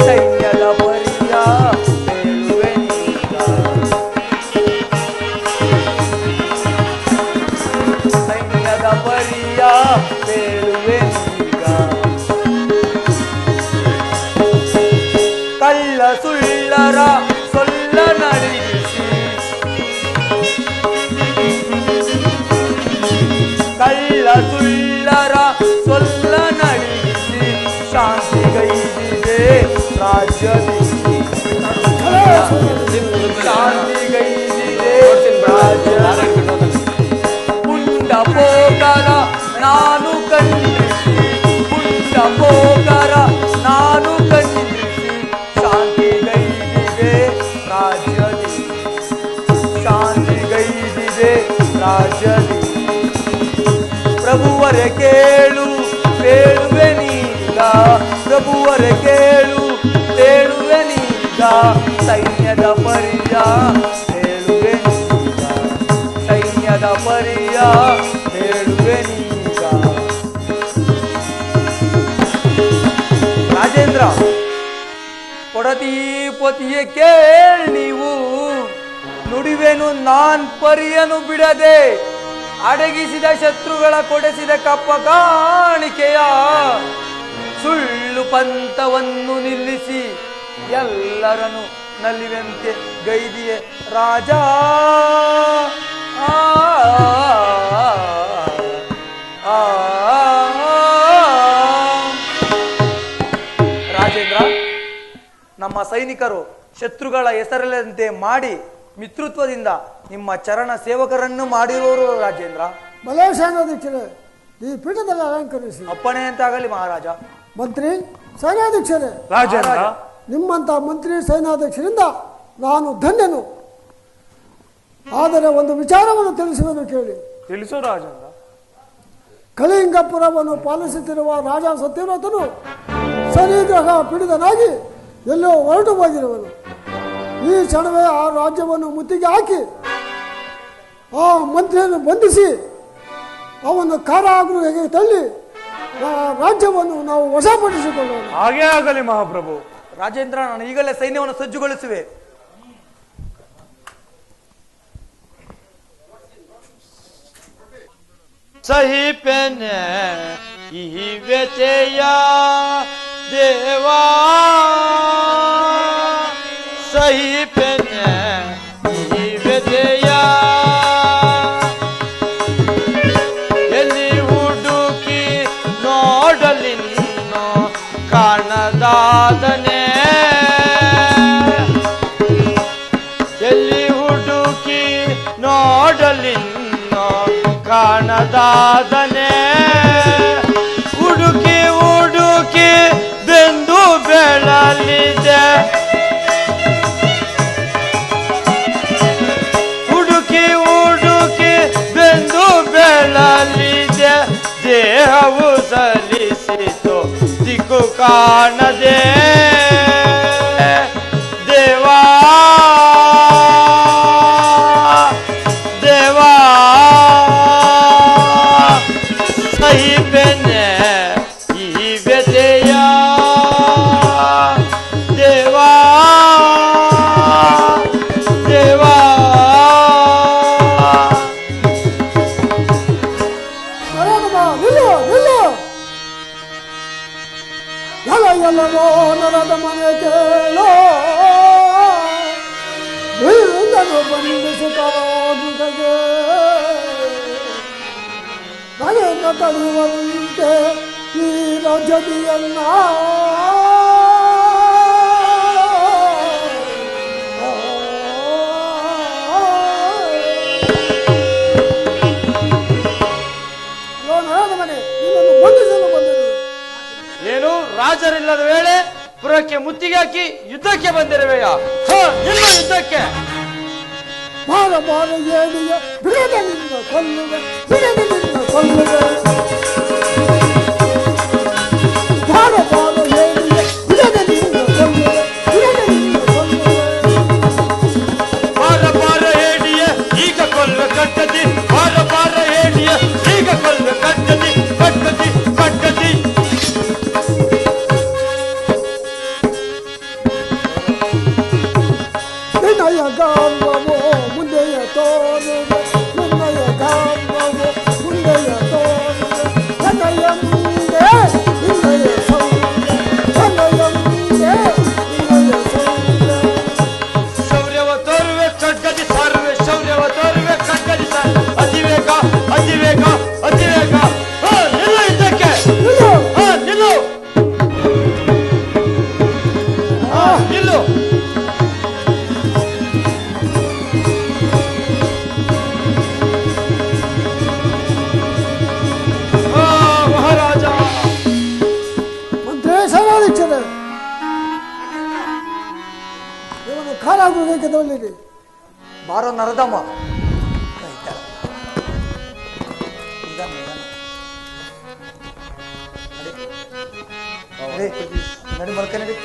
ಸೈನ್ಯದ ಪರಿಯ ಹೇಳುವೆನೀಗ, ಸೈನ್ಯದ ಪರಿಯ ಹೇಳುವೆನೀಗ. ಕಳ್ಳ ಸುಳ್ಳರ ಸೊಲ್ಲ ನಡಿಸಿ, ಕಳ್ಳ ಸುಳ್ಳರ ಸೊಲ್ಲ ನಡಿಸಿ. ಶಾಂತಿಗೈದಿದೆ ರಾಜ್ಯದಲ್ಲಿ, ಶಾಂತಿಗೈದಿದೆ ರಾಜ್ಯದಲ್ಲಿ. ಪುಂಡ ಪೋಕರ ನಾನು ಖಂಡಿಸಿ, ಪುಂಡ ಪೋಕರ ನಾನು ಖಂಡಿಸಿ. ಶಾಂತಿಗೈದಿದೆ ರಾಜ್ಯದಲ್ಲಿ, ಶಾಂತಿಗೈದಿದೆ ರಾಜ್ಯದಲ್ಲಿ. ಪ್ರಭುವರೇ ಕೇಳು ಹೇಳುವೆನೀಗ, ಪ್ರಭುವರೇ ಕೇಳು ಹೇಳುವೆನೀಗ. ಸೈನ್ಯದ ಪರಿಯ ಹೇಳುವೆನೀಗ, ಸೈನ್ಯದ ಪರಿಯ ಹೇಳುವೆನೀಗ. ರಾಜೇಂದ್ರ, ಕೊಡತಿ ಪತಿಯ ಕೇಳ್ ನೀವು, ನುಡಿವೆನು ನಾನ್ ಪರಿಯನು ಬಿಡದೆ. ಅಡಗಿಸಿದ ಶತ್ರುಗಳ ಕೊಡಿಸಿದ ಕಪ್ಪ ಕಾಣಿಕೆಯ. ಸುಳ್ಳು ಪಂಥವನ್ನು ನಿಲ್ಲಿಸಿ ಎಲ್ಲರನ್ನು ನಲಿವೆಂತೆ ಗೈದಿಯೇ ರಾಜ. ರಾಜೇಂದ್ರ, ನಮ್ಮ ಸೈನಿಕರು ಶತ್ರುಗಳ ಹೆಸರಲ್ಲಂತೆ ಮಾಡಿ ಮಿತ್ರತ್ವದಿಂದ ನಿಮ್ಮ ಚರಣ ಸೇವಕರನ್ನು ಮಾಡಿರುವರು. ರಾಜೇಂದ್ರ, ಭಲೇ ಸೇನಾಧ್ಯಕ್ಷರೇ, ಈ ಪೀಠದಲ್ಲಿ ಅಲಂಕರಿಸಿ. ಅಪ್ಪಣೆ ಅಂತಾಗಲಿ ಮಹಾರಾಜ. ಮಂತ್ರಿ, ಸೇನಾಧ್ಯಕ್ಷರೇ, ರಾಜೇಂದ್ರ, ನಿಮ್ಮಂತ ಮಂತ್ರಿ ಸೇನಾಧ್ಯಕ್ಷರಿಂದ ನಾನು ಧನ್ಯನು. ಆದರೆ ಒಂದು ವಿಚಾರವನ್ನು ತಿಳಿಸುವೆನು ಕೇಳಿ. ತಿಳಿಸು ರಾಜೇಂದ್ರ. ಕಳಿಂಗಪುರವನ್ನು ಪಾಲಿಸುತ್ತಿರುವ ರಾಜ ಸತ್ಯವ್ರತನು ಶನಿಗ್ರಹ ಪೀಡಿತನಾಗಿ ಎಲ್ಲೋ ಹೊರಟು ಹೋಗಿರುವನು. ಈ ಕ್ಷಣವೇ ಆ ರಾಜ್ಯವನ್ನು ಮುತ್ತಿಗೆ ಹಾಕಿ ಆ ಮಂತ್ರಿಯನ್ನು ಬಂಧಿಸಿ ಅವನು ಕಾರಾಗೃಹಕ್ಕೆ ತಳ್ಳಿ ಆ ರಾಜ್ಯವನ್ನು ನಾವು ವಶಪಡಿಸಿಕೊಳ್ಳೋಣ. ಹಾಗೇ ಆಗಲಿ ಮಹಾಪ್ರಭು. ರಾಜೇಂದ್ರ, ನಾನು ಈಗಲೇ ಸೈನ್ಯವನ್ನು ಸಜ್ಜುಗೊಳಿಸುವೆ. ಸಹಿಪೆನೆ ಈ ವ್ಯತೆಯ ದೇವಾ ಕಾಣದಾದನೆ ಎಲ್ಲಿ ಹುಡುಕಿ ನೋಡಲಿನ್ನೋ ಕಾಣದಾದನೆ ಹುಡುಕಿ ಹುಡುಕಿ ಬೆಂದು ಬೆಳಲಿದೆ ಹುಡುಕಿ ಹುಡುಕಿ ಬೆಂದು ಬೆಳಲಿದೆ ದೇಹವು ಸಲ್ಲಿಸಿತು ದಿಕ್ಕು ಕಾಣದೆ ದೇವಾ ದೇವಾ ಸಹಿಪೆನೆ ಈ ವ್ಯಥೆಯ ದೇವಾ ದೇವಾ ನರೇಂದ್ರ ನಿಲ್ಲು ನಿಲ್ಲು ಎಲ್ಲವೋ ನರದ ಮನೆ ಕೇಳೋ ಬೀಳನ್ನು ಬಂಧಿಸುತ್ತಾರೋದುಗೆ ನರೇಂದ್ರ ತಡೆಯುವಂತೆ ಈ ರಾಜ್ಯದಿಯನ್ನ ನರದ ಮನೆ ನಿನ್ನನ್ನು ಬಂಧಿಸಲು ಬಂದರು. ಏನು ರಾಜರಿಲ್ಲದ ವೇಳೆ ಪುರಕ್ಕೆ ಮುತ್ತಿಗೆ ಹಾಕಿ ಯುದ್ಧಕ್ಕೆ ಬಂದಿರುವೆಯ ನಿಮ್ಮ ಯುದ್ಧಕ್ಕೆ ಬಾರ ಬಾರ ಏಡಿಯ ಬಿಡದನಿಂದ ಕೊಲ್ಲುವೆ ಬಿಡದನಿಂದ ಕೊಲ್ಲುವೆ ಬಾರ ಬಾರ ಏಡಿಯ ಬಿಡದನಿಂದ ಕೊಲ್ಲುವೆ ಬಿಡದನಿಂದ ಕೊಲ್ಲುವೆ ಬಾರ ಬಾರ ಹೇಡಿಯ ಈಗ ಕೊಲ್ವೆ ಕಟ್ಟದಿ ಬಾರ ಬಾರ ಹೇಡಿಯ ಈಗ ಕೊಲ್ವೆ ಕಟ್ಟದಿ ಕಟ್ಟದಿ ಕಟ್ಟದಿ ನಿನ್ನಯ ಗಾಂಬವೋ ಮುಂದೆಯ ತೋರುವೆ ನಿನ್ನಯ ಗಾಂಬವೋ ಮುಂದೆಯ ತೋರುವೆ ನನ್ನಯ ಮುಂದೆ ನಿನ್ನಯ ಸೌಂದೆ ನನ್ನಯ ಮುಂದೆ ನಿನ್ನಯ ಸೌಂದೆ ಶೌರ್ಯವ ತೋರುವೆ ಕಡ್ಗದಿ ಸಾರುವೆ ಶೌರ್ಯವ ತೋರುವೆ ಕಡ್ಗದಿ ಸಾರು ಅತಿವೇಗ ಅತಿವೇಗ ಅತಿವೇಗ ನಿಲ್ಲು ಇದ್ದಕ್ಕೆ ನಿಲ್ಲು ನಿಲ್ಲು ನಿಲ್ಲು ಮಹಾರಾಜ ಮಂತ್ರಿ ಶರಣಾಲಿಚ್ಛನೆ ಇವನು ಕಾರಾಗೃಹಕ್ಕೆ ತಗೊಳ್ಳಿರಿ. ಬಾರೋ ನರದಮ್ಮ ನಡಿ ಮಲ್ಕ ನಡಿ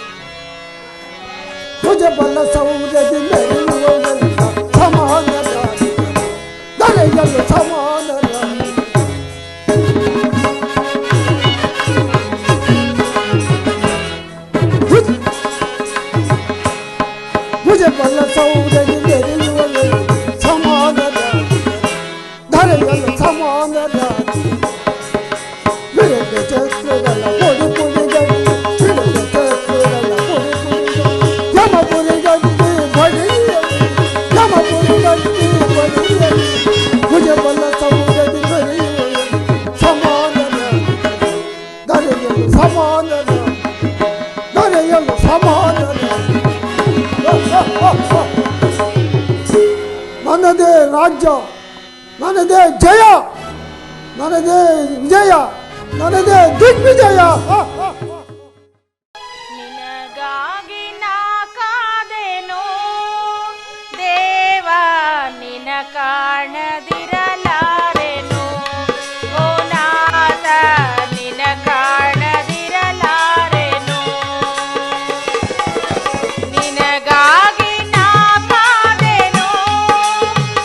ತುಜ ಬಲ್ಲ ಸೌರ್ಯದಿ ಮೆರೆಯುವವರೆಲ್ಲ ಸಮಾನರಾಗಿ ದರೆಯಲು ಸಮಾನರಾಗಿ ತುಜ ಬಲ್ಲ ಸೌರ್ಯದಿ ಮೆರೆಯುವವರೆಲ್ಲ ಸಮಾನರಾಗಿ ದರೆಯಲು ಸಮಾನರಾಗಿ ವಿರುದ್ಧ ಚಕ್ರಗಳ ಪೊಡಿ ಪೊಡಿಗಳು ವಿರುದ್ಧ ಚಕ್ರಗಳ ಪೊಡಿ ಪೊಡಿಗಳು ಯಮಪುರಿಗಟ್ಟಿ ಬಡಿಯಲಿ ಯಮಪುರಿಗಟ್ಟಿ ಬಡಿಯಲಿ ಭುಜಬಲ ಸಮುದ್ರದಿ ಬರೆಯುವ ಸಮಾನನ ದರೆಯಲು ಸಮಾನನ ದರೆಯಲು ಸಮಾನನ ನನ್ನದೇ ರಾಜ್ಯ ನನ್ನದೇ ಜಯ ನನ್ನದೇ ವಿಜಯ ನನ್ನದೇ ದಿಗ್ವಿಜಯ ನಿನಗಾಗಿ ನಾ ಕಾದೆನು ದೇವ ನಿನ ಕಾಣದಿರಲಾರೆನು ಓ ನಾಥ ನಿನ ಕಾಣದಿರಲಾರೆನು ನಿನಗಾಗಿ ನಾ ಕಾದೆನು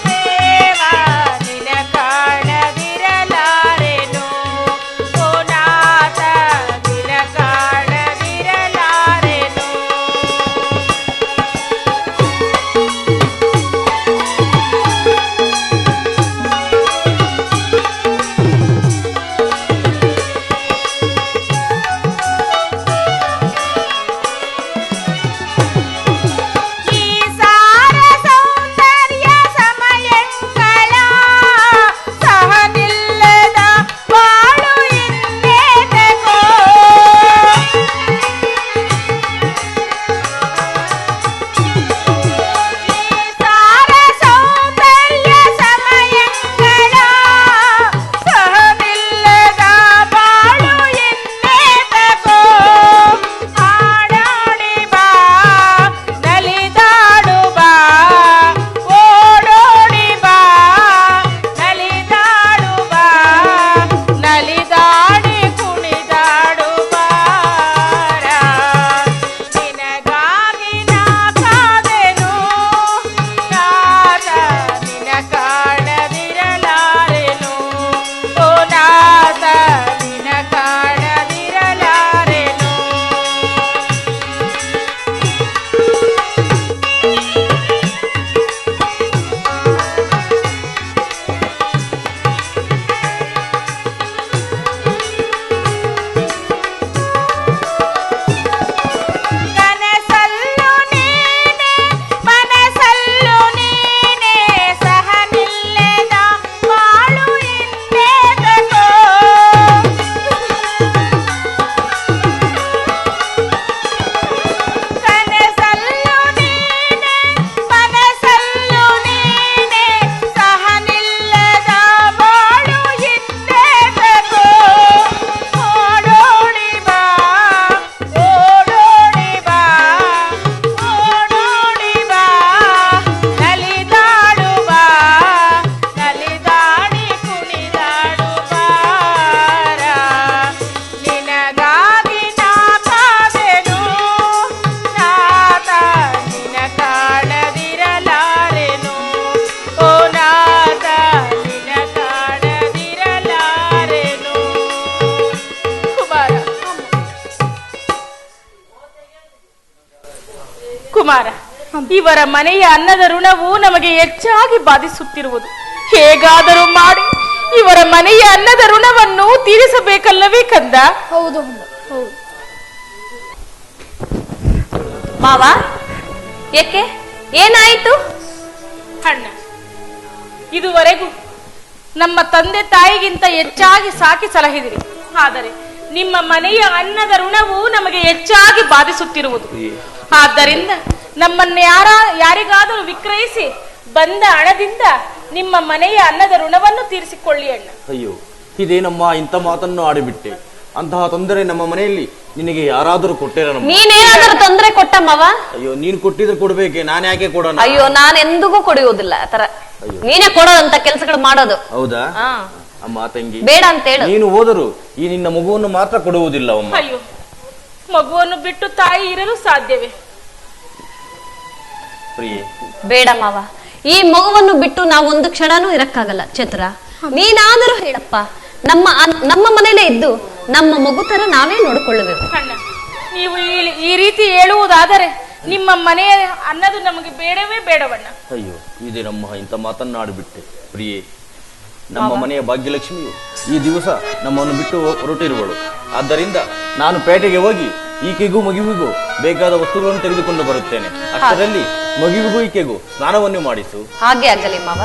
ದೇವ ನಿನ ಕಾಣದಿರಲಾರೆನು ಓ ನಾಥ ನಿನ ಕುಮಾರ, ಇವರ ಮನೆಯ ಅನ್ನದ ಋಣವು ನಮಗೆ ಹೆಚ್ಚಾಗಿ ಬಾಧಿಸುತ್ತಿರುವುದು. ಹೇಗಾದರೂ ಮಾಡಿ ಇವರ ಮನೆಯ ಅನ್ನದ ಋಣವನ್ನು ತೀರಿಸಬೇಕಲ್ಲವೇ ಕಂದ? ಹೌದು ಹೌದು. ಮಾವ, ಏಕೆ ಏನಾಯಿತು? ಅಣ್ಣ, ಇದುವರೆಗೂ ನಮ್ಮ ತಂದೆ ತಾಯಿಗಿಂತ ಹೆಚ್ಚಾಗಿ ಸಾಕಿ ಸಲಹಿದಿರಿ. ಆದರೆ ನಿಮ್ಮ ಮನೆಯ ಅನ್ನದ ಋಣವು ನಮಗೆ ಹೆಚ್ಚಾಗಿ ಬಾಧಿಸುತ್ತಿರುವುದು. ಆದ್ದರಿಂದ ನಮ್ಮನ್ನು ಯಾರಿಗಾದರೂ ವಿಕ್ರಯಿಸಿ ಬಂದ ಹಣದಿಂದ ನಿಮ್ಮ ಮನೆಯ ಅನ್ನದ ಋಣವನ್ನು ತೀರಿಸಿಕೊಳ್ಳಿ ಅಣ್ಣ. ಅಯ್ಯೋ, ಇದೇನಮ್ಮ ಇಂಥ ಮಾತನ್ನು ಆಡಿಬಿಟ್ಟೆ. ಅಂತಹ ತೊಂದರೆ ನಮ್ಮ ಮನೆಯಲ್ಲಿ ನಿನಗೆ ಯಾರಾದರೂ ಕೊಟ್ಟೇರ? ನೀನೇನಾದರೂ ತೊಂದರೆ ಕೊಟ್ಟಮ್ಮವ? ಅಯ್ಯೋ, ನೀನು ಕೊಟ್ಟಿದ್ರೆ ಕೊಡ್ಬೇಕೆ, ನಾನು ಯಾಕೆ ಕೊಡೋಣ? ಅಯ್ಯೋ, ನಾನೆಂದಿಗೂ ಕೊಡುವುದಿಲ್ಲ ಆತರ. ನೀನೇ ಕೊಡೋದಂತ ಕೆಲಸಗಳು ಮಾಡೋದು. ಹೌದಾ? ಅಮ್ಮ ತಂಗಿ, ಬೇಡ ಅಂತ ಹೇಳು. ನೀನು ಹೋದರೂ ಈ ನಿನ್ನ ಮಗುವನ್ನು ಮಾತ್ರ ಕೊಡುವುದಿಲ್ಲ ಅಮ್ಮ. ಅಯ್ಯೋ, ಮಗುವನ್ನು ಬಿಟ್ಟು ತಾಯಿ ಇರಲು ಸಾಧ್ಯವೇ? ಪ್ರಿಯೆ, ಬೇಡ ಮಾವ, ಈ ಮಗುವನ್ನು ಬಿಟ್ಟು ನಾವು ಒಂದು ಕ್ಷಣನೂ ಇರಕ್ಕಾಗಲ್ಲ. ಚತುರ, ನೀನಾದರೂ ಹೇಳಪ್ಪ. ನಮ್ಮ ಮನೇಲೇ ಇದ್ದು ನಮ್ಮ ಮಗು ತರ ನಾವೇ ನೋಡಿಕೊಳ್ಳಬೇಕು. ಅಣ್ಣ, ನೀವು ಈ ರೀತಿ ಹೇಳುವುದಾದರೆ ನಿಮ್ಮ ಮನೆಯ ಅನ್ನದು ನಮಗೆ ಬೇಡವೇ ಬೇಡವಣ್ಣ. ಅಯ್ಯೋ, ಇದೇನಮ್ಮ ಇಂಥ ಮಾತನ್ನು ಆಡಿಬಿಟ್ಟೆ. ಪ್ರಿಯೆ, ನಮ್ಮ ಮನೆಯ ಭಾಗ್ಯಲಕ್ಷ್ಮಿಯು ಈ ದಿವಸ ನಮ್ಮನ್ನು ಬಿಟ್ಟು ಹೊರಟಿರುವಳು. ಆದ್ದರಿಂದ ನಾನು ಪೇಟೆಗೆ ಹೋಗಿ ಈಕೆಗೂ ಮಗುವಿಗೂ ಬೇಕಾದ ವಸ್ತುಗಳನ್ನು ತೆಗೆದುಕೊಂಡು ಬರುತ್ತೇನೆ. ಅಷ್ಟರಲ್ಲಿ ಮಗುವಿಗೂ ಈಕೆಗೂ ಸ್ನಾನವನ್ನು ಮಾಡಿಸು. ಹಾಗೆ ಆಗಲಿ ಮಾವ.